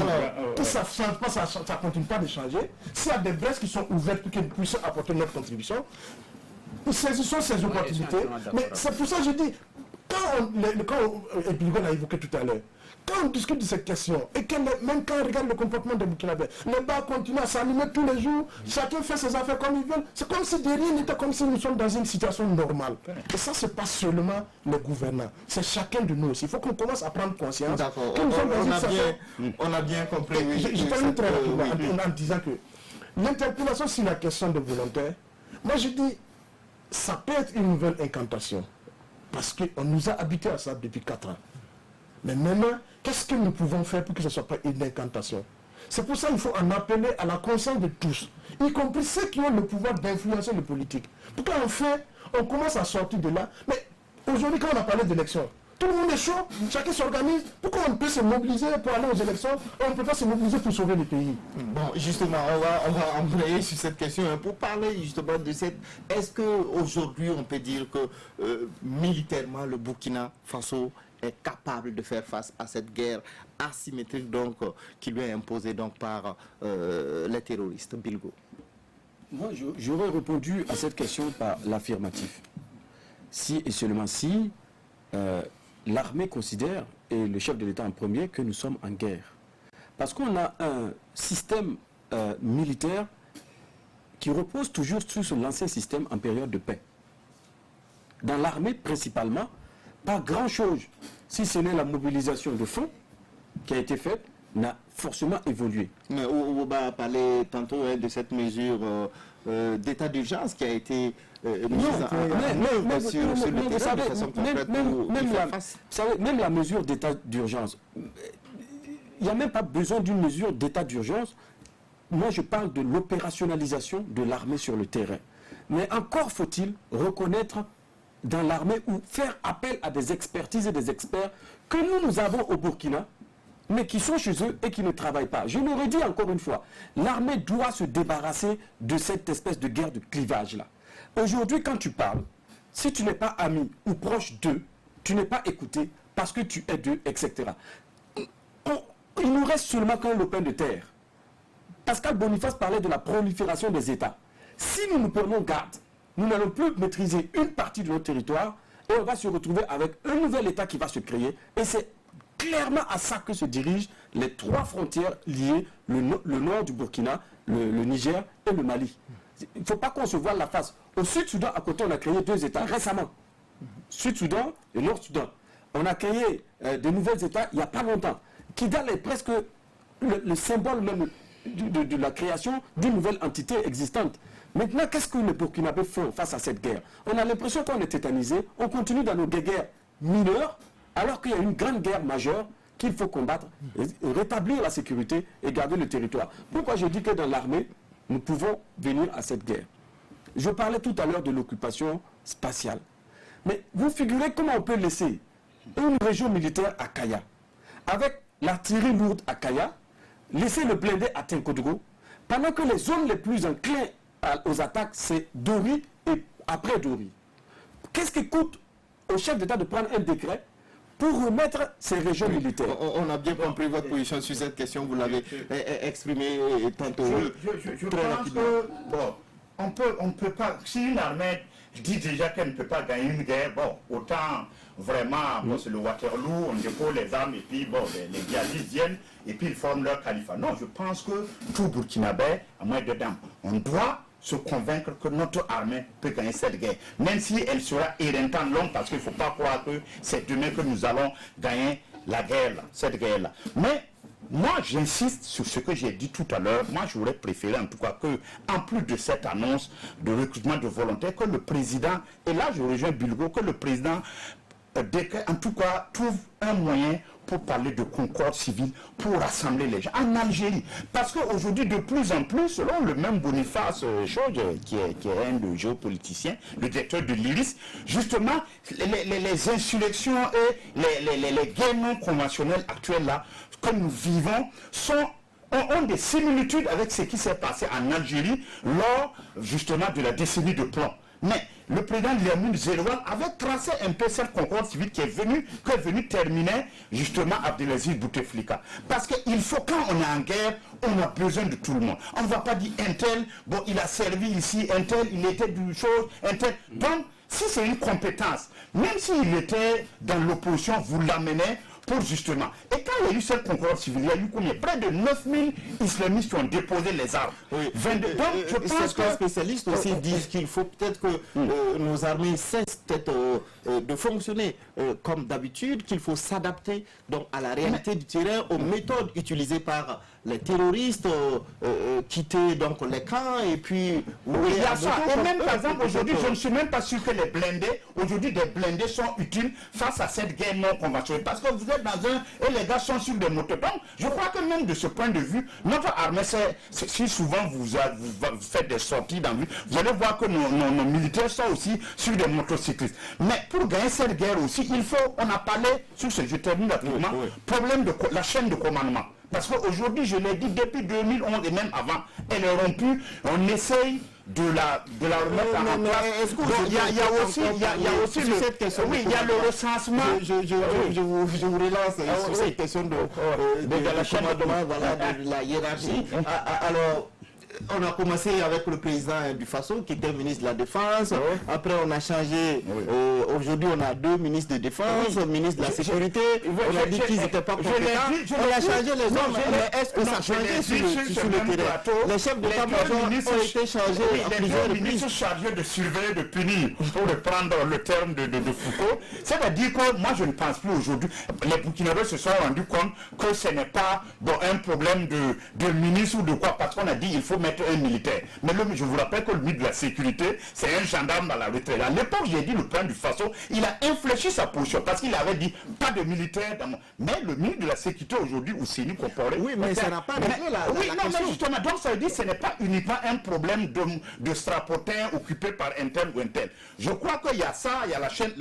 que ça ne change pas, ça ne continue pas de changer, s'il y a des brèches qui sont ouvertes pour que nous puissions apporter notre contribution, nous saisissons ces opportunités. Mais c'est pour ça que je dis, quand Bilgo l'a évoqué tout à l'heure, quand on discute de cette question, et même quand on regarde le comportement des Burkinabés, les bars continuent à s'animer tous les jours, chacun fait ses affaires comme il veut, c'est comme si de rien n'était, comme si nous sommes dans une situation normale. Et ça, c'est pas seulement les gouvernants, c'est chacun de nous aussi. Il faut qu'on commence à prendre conscience que nous sommes dans une situation... On a bien compris. Je termine très rapidement en disant que l'interpellation sur la question des volontaires, moi je dis, ça peut être une nouvelle incantation, parce qu'on nous a habitués à ça depuis 4 ans. Mais maintenant, qu'est-ce que nous pouvons faire pour que ce ne soit pas une incantation? C'est pour ça qu'il faut en appeler à la conscience de tous, y compris ceux qui ont le pouvoir d'influencer le politique. Pour qu'enfin, on commence à sortir de là. Mais aujourd'hui, quand on a parlé d'élections, tout le monde est chaud, chacun s'organise. Pourquoi on peut se mobiliser pour aller aux élections et on ne peut pas se mobiliser pour sauver le pays? Bon, justement, on va embrayer sur cette question. Pour parler justement de cette... Est-ce qu'aujourd'hui, on peut dire que militairement, le Burkina Faso est capable de faire face à cette guerre asymétrique donc, qui lui est imposée donc, par les terroristes? Bilgo. Moi, j'aurais répondu à cette question par l'affirmatif. Si et seulement si l'armée considère, et le chef de l'État en premier, que nous sommes en guerre. Parce qu'on a un système militaire qui repose toujours sur l'ancien système en période de paix. Dans l'armée, principalement, pas grand-chose, si ce n'est la mobilisation de fonds qui a été faite, n'a forcément évolué. Mais Ouba a parlé tantôt de cette mesure d'état d'urgence qui a été mise en œuvre sur le terrain de façon concrète pour y faire face. Vous savez, même la mesure d'état d'urgence, il n'y a même pas besoin d'une mesure d'état d'urgence. Moi, je parle de l'opérationnalisation de l'armée sur le terrain. Mais encore faut-il reconnaître dans l'armée ou faire appel à des expertises et des experts que nous avons au Burkina, mais qui sont chez eux et qui ne travaillent pas. Je l'aurais dit encore une fois, l'armée doit se débarrasser de cette espèce de guerre de clivage-là. Aujourd'hui, quand tu parles, si tu n'es pas ami ou proche d'eux, tu n'es pas écouté parce que tu es d'eux, etc. Il nous reste seulement qu'un lopin de terre. Pascal Boniface parlait de la prolifération des États. Si nous nous prenons garde, nous n'allons plus maîtriser une partie de notre territoire et on va se retrouver avec un nouvel État qui va se créer. Et c'est clairement à ça que se dirigent les trois frontières liées, le nord du Burkina, le Niger et le Mali. Il ne faut pas qu'on se voile la face. Au Sud-Soudan, à côté, on a créé 2 États récemment. Sud-Soudan et Nord-Soudan. On a créé de nouveaux États il n'y a pas longtemps. Kidal est presque le symbole même de la création d'une nouvelle entité existante. Maintenant, qu'est-ce que les Burkinabés font face à cette guerre? On a l'impression qu'on est tétanisé, on continue dans nos guerres mineures, alors qu'il y a une grande guerre majeure qu'il faut combattre, rétablir la sécurité et garder le territoire. Pourquoi je dis que dans l'armée, nous pouvons venir à cette guerre? Je parlais tout à l'heure de l'occupation spatiale. Mais vous figurez comment on peut laisser une région militaire à Kaya, avec l'artillerie lourde à Kaya, laisser le blindé à Tinkodougou, pendant que les zones les plus enclins aux attaques, c'est Dori et après Dori. Qu'est-ce qui coûte au chef d'État de prendre un décret pour remettre ces régions militaires? On a bien compris votre position sur cette question, vous l'avez exprimé tantôt. Je pense que, bon, on peut pas, si une armée dit déjà qu'elle ne peut pas gagner une guerre, bon, autant vraiment, bon, c'est le Waterloo, on dépose les armes et puis, bon, les djihadistes viennent et puis ils forment leur califat. Non, je pense que tout Burkinabé, à moins de dames, on doit se convaincre que notre armée peut gagner cette guerre, même si elle sera éreintante longue, parce qu'il ne faut pas croire que c'est demain que nous allons gagner la guerre, cette guerre-là. Mais moi, j'insiste sur ce que j'ai dit tout à l'heure. Moi, j'aurais préféré en tout cas que, en plus de cette annonce de recrutement de volontaires, que le président, et là je rejoins Bilgo, que le président en tout cas trouve un moyen pour parler de concorde civile, pour rassembler les gens en Algérie. Parce qu'aujourd'hui, de plus en plus, selon le même Boniface qui est un de géopoliticien, le directeur de l'IRIS, justement, les insurrections et les guerres non conventionnelles actuelles là, que nous vivons, ont des similitudes avec ce qui s'est passé en Algérie lors justement de la décennie de plomb. Mais le président Liamoun Zeroual avait tracé un peu cette concorde civile qui est venue terminer justement Abdelaziz Bouteflika. Parce qu'il faut, quand on est en guerre, on a besoin de tout le monde. On ne va pas dire un tel, bon, il a servi ici, un tel, il était d'une chose, un tel. Donc, si c'est une compétence, même s'il était dans l'opposition, vous l'amenez pour justement. Et quand il y a eu cette concurrence civile, il y a eu combien? Près de 9000 islamistes qui ont déposé les armes. Oui. 22. Donc, je pense certains que... spécialistes aussi disent qu'il faut peut-être que nos armées cessent peut-être de fonctionner comme d'habitude, qu'il faut s'adapter donc à la réalité du terrain, aux méthodes utilisées par les terroristes, quitter donc les camps et puis... Oui, il y a ça. Et même par exemple aujourd'hui, je ne suis même pas sûr que les blindés, aujourd'hui des blindés sont utiles face à cette guerre non conventionnelle. Parce que vous êtes dans un... et les gars sont sur des motos. Donc, je crois que même de ce point de vue, notre armée, si souvent vous faites des sorties dans la vie, vous allez voir que nos militaires sont aussi sur des motocyclistes. Mais pour gagner cette guerre aussi, il faut, on a parlé sur ce, je termine rapidement, problème de la chaîne de commandement. Parce qu'aujourd'hui, je l'ai dit, depuis 2011 et même avant, elle est rompue. On essaye de la remettre en place. Il y a aussi cette question. Oui, il y a le recensement. Je vous relance sur cette question de la chaîne de la hiérarchie. Alors, on a commencé avec le président du Faso qui était ministre de la Défense. Après, on a changé. Aujourd'hui, on a 2 ministres de Défense, ministre de la Sécurité. On a dit qu'ils n'étaient pas compétents. On a changé les hommes. Mais est-ce que ça a changé sur le terrain? Les chefs d'état-major ont été changés à plusieurs reprises. Les ministres chargés de surveiller, de punir, pour reprendre le terme de Foucault. C'est-à-dire que moi, je ne pense plus aujourd'hui. Les Burkinabés se sont rendus compte que ce n'est pas un problème de ministre ou de quoi, parce qu'on a dit il faut mettre un militaire. Mais je vous rappelle que le ministre de la Sécurité, c'est un gendarme dans la retraite. À l'époque, j'ai dit le plan du Faso, il a infléchi sa position parce qu'il avait dit pas de militaire. Mais le ministre de la Sécurité aujourd'hui, Ousseni Komporé. Oui, mais ça n'a pas réglé la question. Mais justement, donc ça veut dire que ce n'est pas uniquement un problème de strapotin occupé par un tel ou un tel. Je crois qu'il y a ça, il y a la chaîne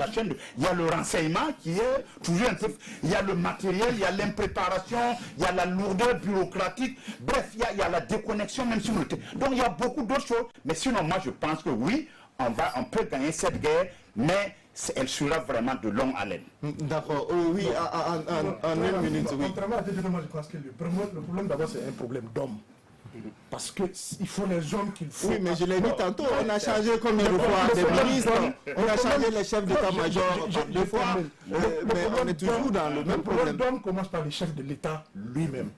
il y a le renseignement qui est toujours un peu. Il y a le matériel, il y a l'impréparation, il y a la lourdeur bureaucratique. Bref, il y a la déconnexion même sur le terrain. Donc il y a beaucoup d'autres choses. Mais sinon, moi je pense que oui, on peut gagner cette guerre, mais elle sera vraiment de longue haleine. D'accord, oui, en 1 minute, oui. Contrairement à moi, je pense que le problème d'abord, c'est un problème d'homme. Parce qu'il faut les hommes qu'il faut. Oui, mais je l'ai dit tantôt, on a changé combien de fois des ministres, on a changé les chefs d'état-major 2 fois, mais on est toujours dans le même problème. Le problème d'homme commence par le chef de l'État lui-même.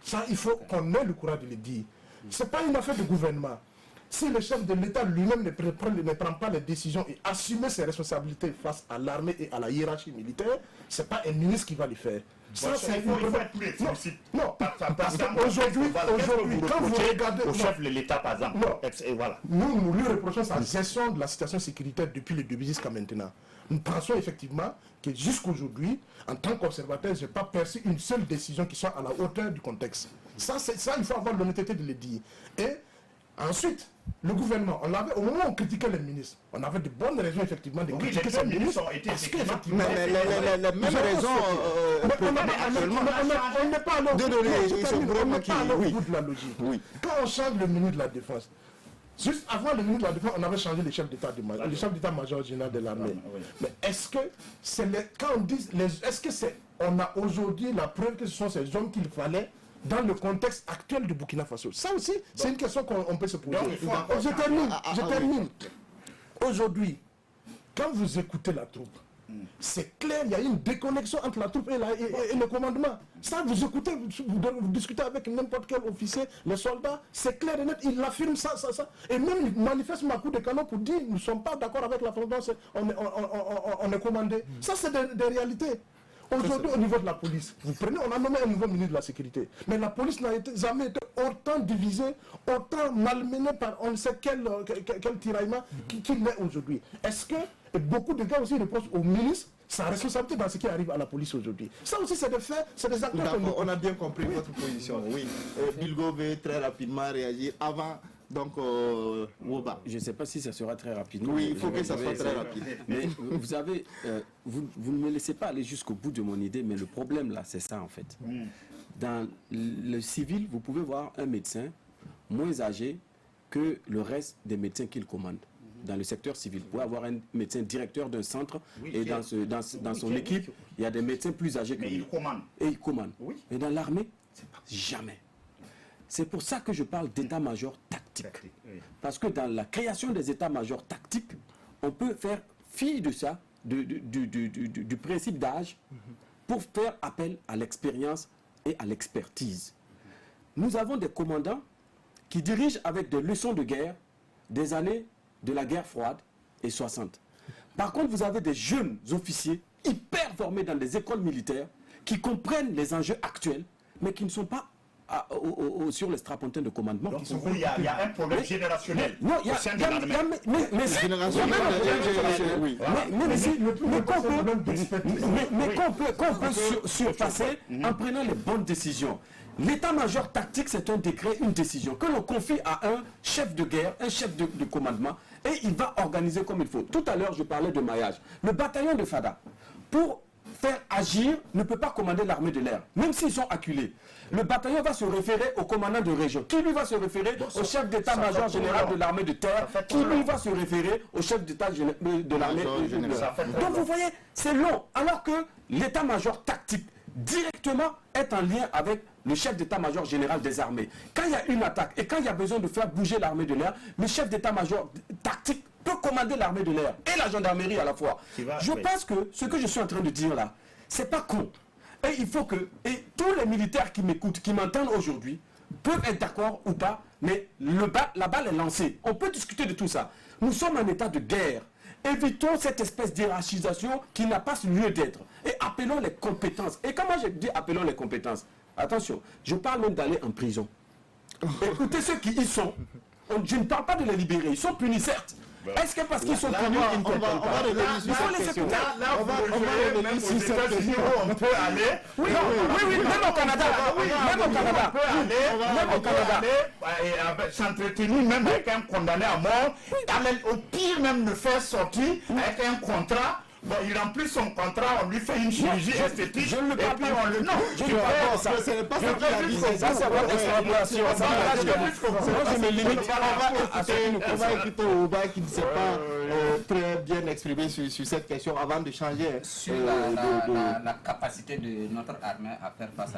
Ça, il faut qu'on ait le courage de le dire. Ce n'est pas une affaire de gouvernement. Si le chef de l'État lui-même ne prend pas les décisions et assume ses responsabilités face à l'armée et à la hiérarchie militaire, ce n'est pas un ministre qui va le faire. Ça, c'est non, parce qu'aujourd'hui, quand vous regardez au chef de l'État, par exemple, voilà. Nous lui reprochons sa gestion de la situation sécuritaire depuis le début jusqu'à maintenant. Nous pensons effectivement que jusqu'aujourd'hui, en tant qu'observateur, je n'ai pas perçu une seule décision qui soit à la hauteur du contexte. Ça, il faut avoir l'honnêteté de le dire. Et ensuite, le gouvernement, au moment où on critiquait les ministres, on avait de bonnes raisons effectivement de critiquer ces ministres. Parce qu'effectivement, les mêmes raisons, on n'est pas allé au bout de la logique. Quand on change le ministre de la Défense, juste avant le ministre de la Défense, on avait changé le chef d'état-major général de l'armée. Mais est-ce que quand on dit, est-ce que on a aujourd'hui la preuve que ce sont ces hommes qu'il fallait dans le contexte actuel du Burkina Faso? Ça aussi, c'est une question qu'on peut se poser. Je termine. Aujourd'hui, quand vous écoutez la troupe, c'est clair, il y a une déconnexion entre la troupe et le commandement. Ça, vous écoutez, vous discutez avec n'importe quel officier, les soldats, c'est clair et net, il affirme ça. Et même il manifeste ma coup de canon pour dire, nous ne sommes pas d'accord avec la France, on est commandé. Ça, c'est des réalités. Aujourd'hui, au niveau de la police, on a nommé un nouveau ministre de la Sécurité. Mais la police n'a jamais été autant divisée, autant malmenée par on ne sait quel tiraillement qu'il n'est aujourd'hui. Est-ce que beaucoup de gars aussi reposent au ministre sa responsabilité dans ce qui arrive à la police aujourd'hui? Ça aussi, c'est des faits, c'est des acteurs. On a bien compris votre position, oui. Bilgo veut très rapidement réagir avant. Donc, Woba. Je ne sais pas si ça sera très rapide. Oui, il faut que ça soit très rapide. Mais vous savez, vous ne me laissez pas aller jusqu'au bout de mon idée, mais le problème là, c'est ça en fait. Dans le civil, vous pouvez voir un médecin moins âgé que le reste des médecins qu'il commande. Dans le secteur civil, vous pouvez avoir un médecin directeur d'un centre et dans son équipe, il y a des médecins plus âgés que lui. Et il commande. Oui. Mais dans l'armée, jamais. C'est pour ça que je parle d'état-major tactique. Parce que dans la création des états-majors tactiques, on peut faire fi de ça, du principe d'âge, pour faire appel à l'expérience et à l'expertise. Nous avons des commandants qui dirigent avec des leçons de guerre des années de la guerre froide et 60. Par contre, vous avez des jeunes officiers hyper formés dans des écoles militaires qui comprennent les enjeux actuels, mais qui ne sont pas sur les strapontins de commandement. Donc, il y a un problème générationnel au sein de l'armée. Mais qu'on peut surpasser en prenant les bonnes décisions. L'état-major tactique, c'est un décret, une décision que l'on confie à un chef de guerre, un chef de commandement, et il va organiser comme il faut. Tout à l'heure, je parlais de maillage. Le bataillon de Fada, pour faire agir, ne peut pas commander l'armée de l'air, même s'ils sont acculés. Le bataillon va se référer au commandant de région, qui lui va se référer au chef d'état-major général de l'armée de terre, qui lui va se référer au chef d'état de l'armée de l'air. Donc vous voyez, c'est long, alors que l'état-major tactique, directement, est en lien avec le chef d'état-major général des armées. Quand il y a une attaque et quand il y a besoin de faire bouger l'armée de l'air, le chef d'état-major tactique peut commander l'armée de l'air et la gendarmerie à la fois. Je pense que ce que je suis en train de dire là, c'est pas con. Et il faut que tous les militaires qui m'écoutent, qui m'entendent aujourd'hui, peuvent être d'accord ou pas, mais la balle est lancée. On peut discuter de tout ça. Nous sommes en état de guerre. Évitons cette espèce d'hierarchisation qui n'a pas lieu d'être. Et appelons les compétences. Et quand moi je dis appelons les compétences, attention, je parle même d'aller en prison. Écoutez ceux qui y sont. Je ne parle pas de les libérer. Ils sont punis, certes. Est-ce que parce qu'ils sont punis, ils ne comprennent pas? Il faut les écouter. On va revenir sur cette question. On peut aller. Oui, même au Canada. Même au Canada. On peut aller s'entretenir même avec un condamné à mort. Au pire, même le faire sortir avec un contrat. Bon, il remplit son contrat, on lui fait une chirurgie esthétique. Je ne le parle pas. Non, je ne parle pas ça. Ce n'est pas ça qu'il a dit. Ça, c'est votre extrapolation. Moi, je me limite. On va écouter Ouba qui ne s'est pas très bien exprimé sur cette question avant de changer. Sur la capacité de notre armée à faire face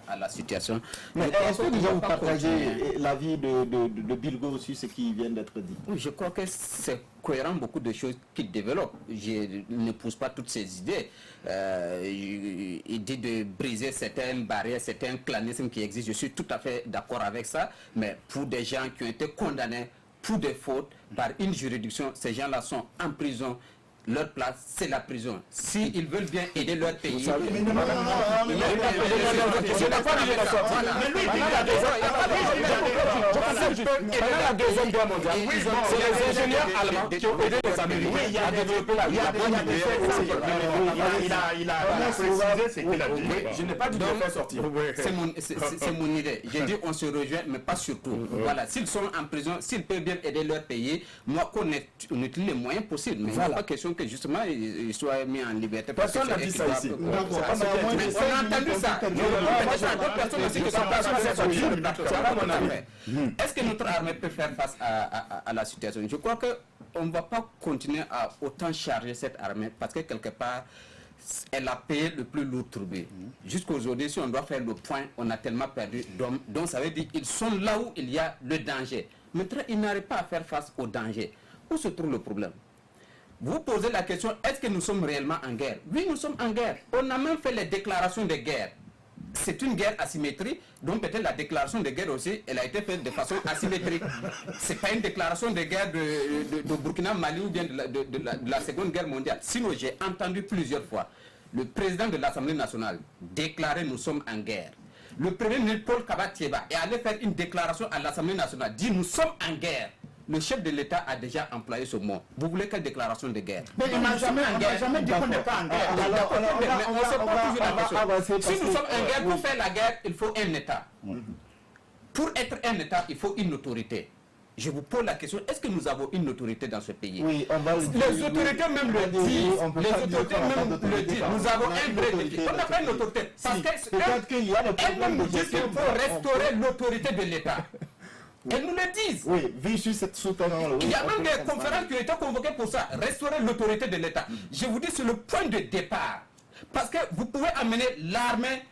à la situation. Mais est-ce que déjà vous partagez l'avis de Bilgo sur ce qui vient d'être dit? Oui, je crois que c'est cohérent beaucoup de choses qu'il développe. Je ne pousse pas toutes ces idées. Il dit de briser certaines barrières, certains clanismes qui existent. Je suis tout à fait d'accord avec ça. Mais pour des gens qui ont été condamnés pour des fautes par une juridiction, ces gens-là sont en prison. Leur place, c'est la prison. S'ils veulent bien aider leur pays... Je n'ai pas dit la sortie. Pendant la Deuxième Guerre mondiale, c'est les ingénieurs allemands qui ont aidé les Américains à développer la il a précisé ce qu'il a dit. Je n'ai pas dit de faire sortir. C'est mon idée. J'ai dit on se rejoint, mais pas surtout. Voilà, s'ils sont en prison, s'ils peuvent bien aider leur pays, moi qu'on utilise les moyens possibles. Mais il n'y a pas question que justement ils soient mis en liberté. Personne n'a dit ça ici. On a entendu ça. Personne aussi que est-ce que notre armée peut faire face à la situation? Je crois qu'on ne va pas continuer à autant charger cette armée parce que quelque part elle a payé le plus lourd tribut. Jusqu'aujourd'hui, si on doit faire le point, on a tellement perdu d'hommes. Donc ça veut dire qu'ils sont là où il y a le danger. Maintenant, ils n'arrivent pas à faire face au danger. Où se trouve le problème? Vous posez la question, est-ce que nous sommes réellement en guerre? Oui, nous sommes en guerre. On a même fait les déclarations de guerre. C'est une guerre asymétrique, donc peut-être la déclaration de guerre aussi, elle a été faite de façon asymétrique. Ce n'est pas une déclaration de guerre de Burkina, Mali ou bien de la Seconde Guerre mondiale. Sinon, j'ai entendu plusieurs fois le président de l'Assemblée nationale déclarer nous sommes en guerre. Le premier ministre Paul Kaba-Thieba est allé faire une déclaration à l'Assemblée nationale, dit nous sommes en guerre. Le chef de l'État a déjà employé ce mot. Vous voulez quelle déclaration de guerre? Mais il n'a jamais dit qu'on n'est pas en guerre. Mais on ne se pose toujours la question. Si nous sommes en guerre, pour faire la guerre, il faut un État. Pour être un État, il faut une autorité. Je vous pose la question, est-ce que nous avons une autorité dans ce pays? Oui, on va le dire. Les autorités même le disent. Les autorités même le disent. Nous avons un vrai défi. On n'a pas une autorité. Parce qu'elles-mêmes nous disent qu'il faut restaurer l'autorité de l'État. Elles nous le disent. Oui, vu sur cette soutenance. Il y a même des conférences qui ont été convoquées pour ça. Restaurer l'autorité de l'État. Je vous dis, c'est le point de départ. Parce que vous pouvez amener l'armée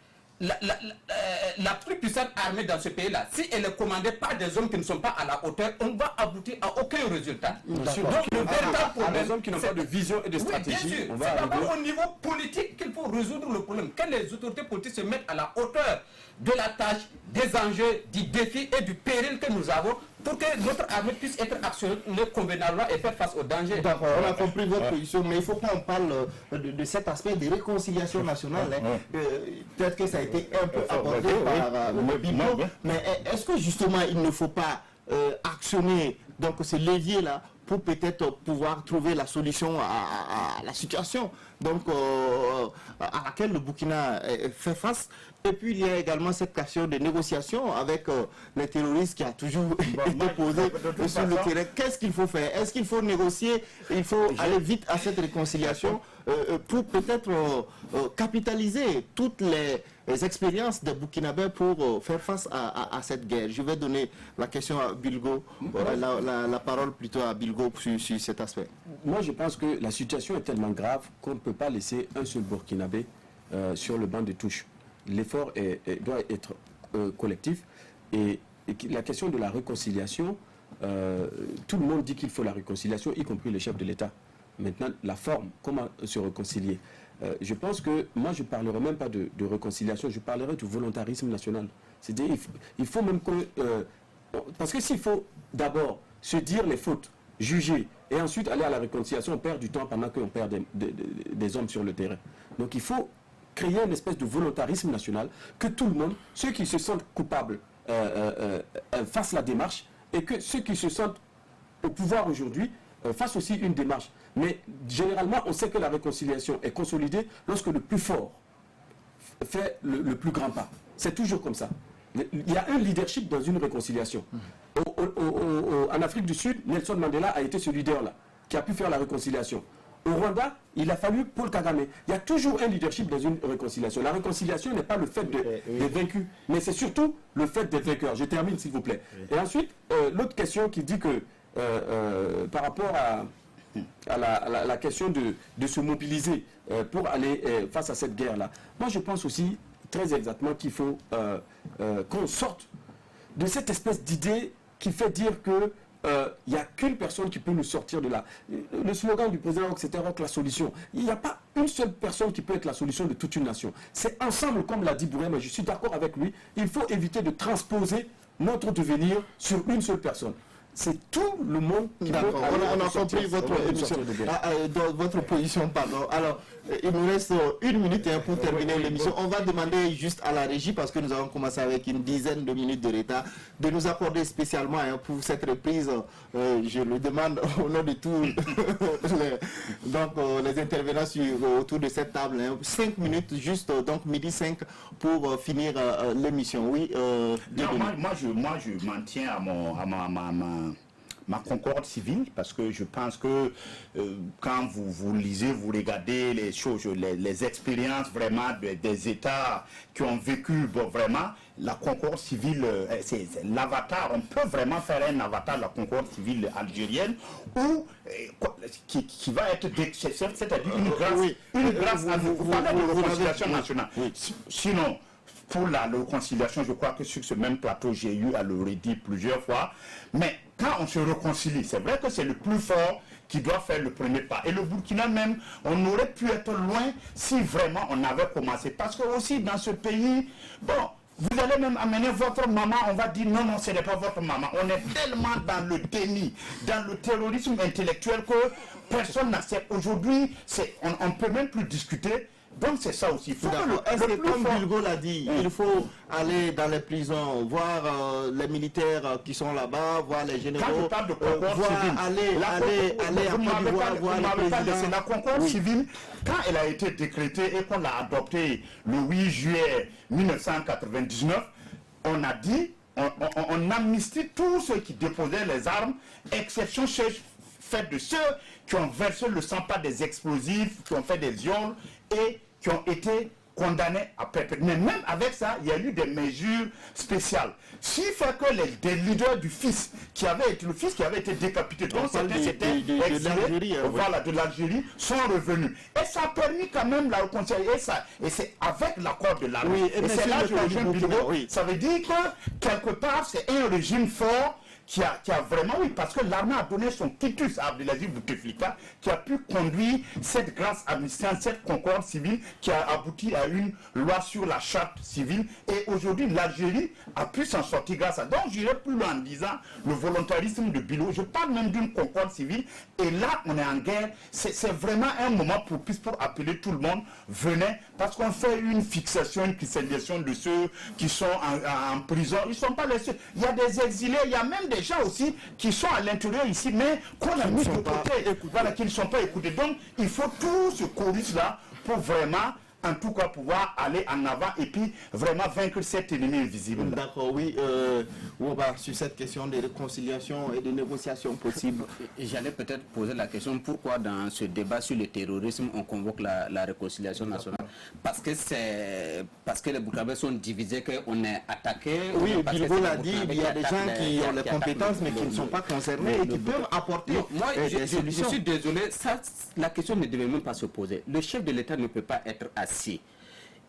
la plus puissante armée dans ce pays-là, si elle est commandée par des hommes qui ne sont pas à la hauteur, on va aboutir à aucun résultat. Donc le véritable problème, des hommes qui n'ont pas de vision et de stratégie, oui, bien sûr, on c'est va d'abord au niveau politique qu'il faut résoudre le problème. Que les autorités politiques se mettent à la hauteur de la tâche, des enjeux, du défi et du péril que nous avons pour que notre armée puisse être actionnée convenablement et faire face aux dangers. D'accord, on a compris votre position, mais il faut qu'on parle de cet aspect de réconciliation nationale. Peut-être que ça a été un peu abordé par le Bibo, mais est-ce que justement il ne faut pas actionner donc ce levier-là pour peut-être pouvoir trouver la solution à la situation donc, à laquelle le Burkina fait face. Et puis il y a également cette question de négociation avec les terroristes qui a toujours été posée sur le terrain. Qu'est-ce qu'il faut faire? Est-ce qu'il faut négocier? Il faut aller vite à cette réconciliation pour peut-être capitaliser toutes les expériences des Burkinabés pour faire face à cette guerre. Je vais donner la question à Bilgo, la parole plutôt à Bilgo sur cet aspect. Moi, je pense que la situation est tellement grave qu'on ne peut pas laisser un seul Burkinabé sur le banc de touche. L'effort doit être collectif et la question de la réconciliation, tout le monde dit qu'il faut la réconciliation, y compris le chef de l'État. Maintenant, la forme, comment se réconcilier? Je pense que moi, je ne parlerai même pas de réconciliation, je parlerai du volontarisme national. C'est-à-dire il faut même que... parce que s'il faut d'abord se dire les fautes, juger, et ensuite aller à la réconciliation, on perd du temps pendant qu'on perd des hommes sur le terrain. Donc il faut créer une espèce de volontarisme national, que tout le monde, ceux qui se sentent coupables, fassent la démarche, et que ceux qui se sentent au pouvoir aujourd'hui fassent aussi une démarche. Mais généralement, on sait que la réconciliation est consolidée lorsque le plus fort fait le plus grand pas. C'est toujours comme ça. Il y a un leadership dans une réconciliation. En Afrique du Sud, Nelson Mandela a été ce leader-là, qui a pu faire la réconciliation. Au Rwanda, il a fallu Paul Kagame. Il y a toujours un leadership dans une réconciliation. La réconciliation n'est pas le fait des vaincus, mais c'est surtout le fait des vainqueurs. Je termine, s'il vous plaît. Et ensuite, l'autre question qui dit que par rapport à la question de se mobiliser pour aller face à cette guerre-là, moi je pense aussi très exactement qu'il faut qu'on sorte de cette espèce d'idée qui fait dire que il n'y a qu'une personne qui peut nous sortir de là. Le slogan du président Roch, c'était Roch la solution. Il n'y a pas une seule personne qui peut être la solution de toute une nation. C'est ensemble, comme l'a dit Bourem, et je suis d'accord avec lui, il faut éviter de transposer notre devenir sur une seule personne. C'est tout le monde qui peut... On a compris votre position, pardon. Alors, il nous reste 1 minute pour terminer l'émission. On va demander juste à la régie, parce que nous avons commencé avec une dizaine de minutes de retard, de nous accorder spécialement pour cette reprise. Je le demande au nom de tous les intervenants autour de cette table. 5 minutes, juste, donc midi 5, pour finir l'émission. Oui, moi, je m'en tiens à ma concorde civile, parce que je pense que quand vous lisez, vous regardez les choses, les expériences vraiment des États qui ont vécu vraiment la concorde civile, c'est l'avatar, on peut vraiment faire un avatar de la concorde civile algérienne qui va être, c'est-à-dire une grâce à vous parlez de réconciliation nationale. Sinon, pour la réconciliation, je crois que sur ce même plateau, j'ai eu à le redire plusieurs fois. Mais quand on se réconcilie, c'est vrai que c'est le plus fort qui doit faire le premier pas. Et le Burkina même, on aurait pu être loin si vraiment on avait commencé. Parce que aussi dans ce pays, bon, vous allez même amener votre maman, on va dire non, ce n'est pas votre maman. On est tellement dans le déni, dans le terrorisme intellectuel que personne n'accepte. Aujourd'hui, on ne peut même plus discuter. Donc c'est ça aussi. Est-ce que comme Bilgo l'a dit, il faut aller dans les prisons, voir les militaires qui sont là-bas, voir les généraux, quand je parle de concorde civile, aller à Côte d'Ivoire, voir le président. C'est la concorde civile, quand elle a été décrétée et qu'on l'a adoptée le 8 juillet 1999, on a dit, on amnistie tous ceux qui déposaient les armes, exception faite de ceux qui ont versé le sang, pas des explosifs, qui ont fait des viols et qui ont été condamné à perpétuité. Mais même avec ça, il y a eu des mesures spéciales. Ce qui fait que des leaders du fils, qui avait été décapité, dont certains s'étaient exilés, voilà, de l'Algérie, sont revenus. Et ça a permis quand même la réconciliation. Et c'est avec l'accord de l'armée. Oui, et c'est là que je rejoins Bilgo. oui. Ça veut dire que, quelque part, c'est un régime fort qui a vraiment, oui, parce que l'armée a donné son quitus à Abdelaziz Bouteflika, qui a pu conduire cette grâce administrative, cette concorde civile, qui a abouti à une loi sur la charte civile. Et aujourd'hui, l'Algérie a pu s'en sortir grâce à. Donc, j'irai plus loin en disant le volontarisme de Bilo. Je parle même d'une concorde civile. Et là, on est en guerre. C'est vraiment un moment propice pour appeler tout le monde. Venez, parce qu'on fait une fixation, une cristallisation de ceux qui sont en prison. Ils ne sont pas les seuls. Il y a des exilés, il y a même des gens aussi qui sont à l'intérieur ici, mais qu'on a mis de côté, voilà, qui ne sont pas écoutés. Donc, il faut tout ce chorus-là pour vraiment, en tout cas, pouvoir aller en avant et puis vraiment vaincre cet ennemi invisible. D'accord, oui. Sur cette question de réconciliation et de négociation possible. J'allais peut-être poser la question, pourquoi dans ce débat sur le terrorisme, on convoque la réconciliation nationale? Parce que les Burkinabés sont divisés, qu'on est attaqué. Oui, Bilgo l'a dit, il y a des gens qui ont les compétences mais qui ne sont pas concernés et qui peuvent apporter moi, des solutions. Je suis désolé, la question ne devait même pas se poser. Le chef de l'État ne peut pas être assis.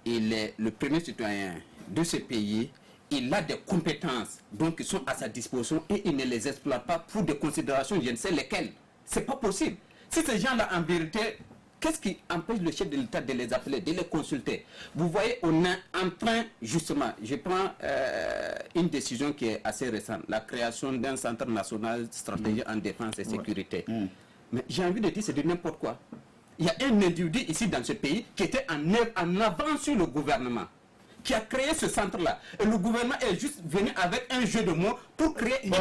Il est le premier citoyen de ce pays. Il a des compétences donc qui sont à sa disposition et il ne les exploite pas pour des considérations, je ne sais lesquelles. C'est pas possible. Si ces gens-là, en vérité, qu'est-ce qui empêche le chef de l'État de les appeler, de les consulter? Vous voyez, on est en train, justement, je prends une décision qui est assez récente, la création d'un centre national stratégique en défense et sécurité. Mais j'ai envie de dire, c'est de n'importe quoi. Il y a un individu ici dans ce pays qui était en avant sur le gouvernement, qui a créé ce centre-là. Et le gouvernement est juste venu avec un jeu de mots pour créer on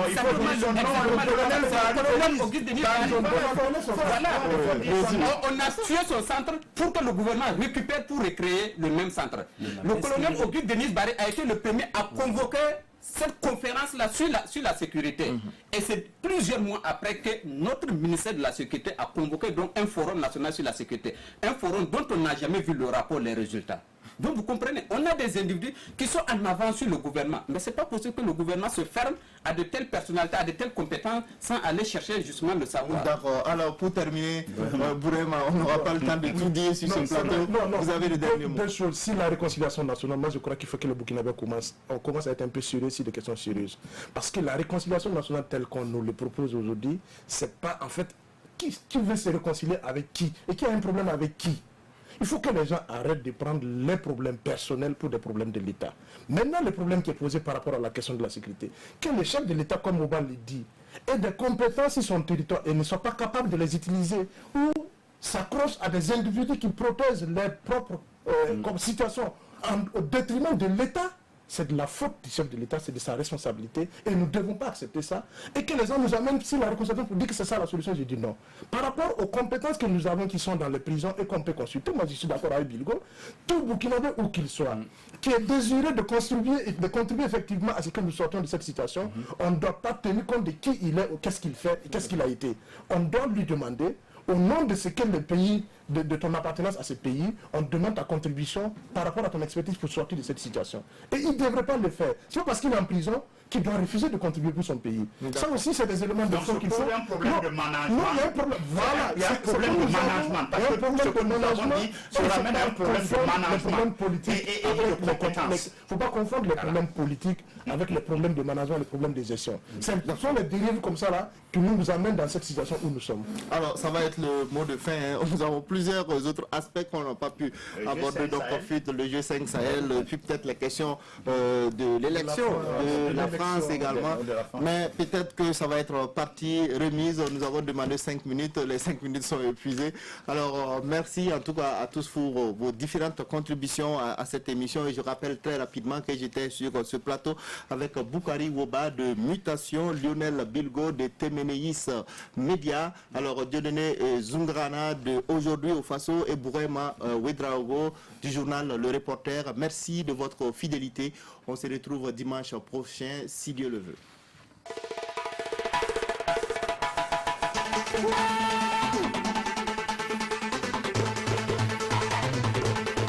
a tué son centre pour que le gouvernement récupère pour recréer le même centre. Le colonel Auguste Denis Barré a été le premier à convoquer cette conférence-là sur la sécurité. Et c'est plusieurs mois après que notre ministère de la Sécurité a convoqué donc un forum national sur la sécurité. Un forum dont on n'a jamais vu le rapport, les résultats. Donc vous comprenez, on a des individus qui sont en avant sur le gouvernement. Mais ce n'est pas possible que le gouvernement se ferme à de telles personnalités, à de telles compétences, sans aller chercher justement le savoir. D'accord. Alors pour terminer, Bourema, on n'aura pas le temps de tout dire sur ce plateau. Vous avez le dernier mot. Deux choses. Si la réconciliation nationale, moi je crois qu'il faut que le Burkinabé commence à être un peu sérieux sur des questions sérieuses. Parce que la réconciliation nationale telle qu'on nous le propose aujourd'hui, c'est pas en fait qui veut se réconcilier avec qui et qui a un problème avec qui. Il faut que les gens arrêtent de prendre les problèmes personnels pour des problèmes de l'État. Maintenant, le problème qui est posé par rapport à la question de la sécurité, que le chef de l'État, comme Oban le dit, ait des compétences sur son territoire et ne soit pas capable de les utiliser ou s'accroche à des individus qui protègent leurs propres situations au détriment de l'État. C'est de la faute du chef de l'État, c'est de sa responsabilité et nous ne devons pas accepter ça. Et que les gens nous amènent sur la réconciliation pour dire que c'est ça la solution, je dis non. Par rapport aux compétences que nous avons qui sont dans les prisons et qu'on peut consulter, moi je suis d'accord avec Bilgo, tout Burkinabé où qu'il soit, qui est désireux de contribuer effectivement à ce que nous sortons de cette situation, on ne doit pas tenir compte de qui il est, qu'est-ce qu'il fait, qu'est-ce qu'il a été. On doit lui demander, au nom de ce qu'est le pays, de ton appartenance à ce pays, on demande ta contribution par rapport à ton expertise pour sortir de cette situation. Et il ne devrait pas le faire. C'est pas parce qu'il est en prison qu'il doit refuser de contribuer pour son pays. Ça aussi, c'est des éléments de fond qu'il faut. Il y a un problème de management. Non, il y a un problème. Voilà, il y a un problème de management. Il y a un problème de management. Ça ramène un problème de management. Les problèmes politiques et de compétences. Il ne faut pas confondre les problèmes politiques avec les problèmes de management, les problèmes de gestion. Ce sont les dérives comme ça là qui nous amènent dans cette situation où nous sommes. Alors, ça va être le mot de fin. Hein. Nous avons plusieurs autres aspects qu'on n'a pas pu aborder. Donc, profite le G5 Sahel, puis peut-être les questions de l'élection de la France également. Mais peut-être que ça va être partie remise. Nous avons demandé 5 minutes. Les 5 minutes sont épuisées. Alors, merci en tout cas à tous pour vos différentes contributions à cette émission. Et je rappelle très rapidement que j'étais sur ce plateau avec Boukari Woba de Mutation, Lionel Bilgo de Temeneis Média, alors Dieudonné Zungrana de Aujourd'hui au Faso et Bourema Ouedraogo du journal Le Reporter. Merci de votre fidélité. On se retrouve dimanche prochain si Dieu le veut.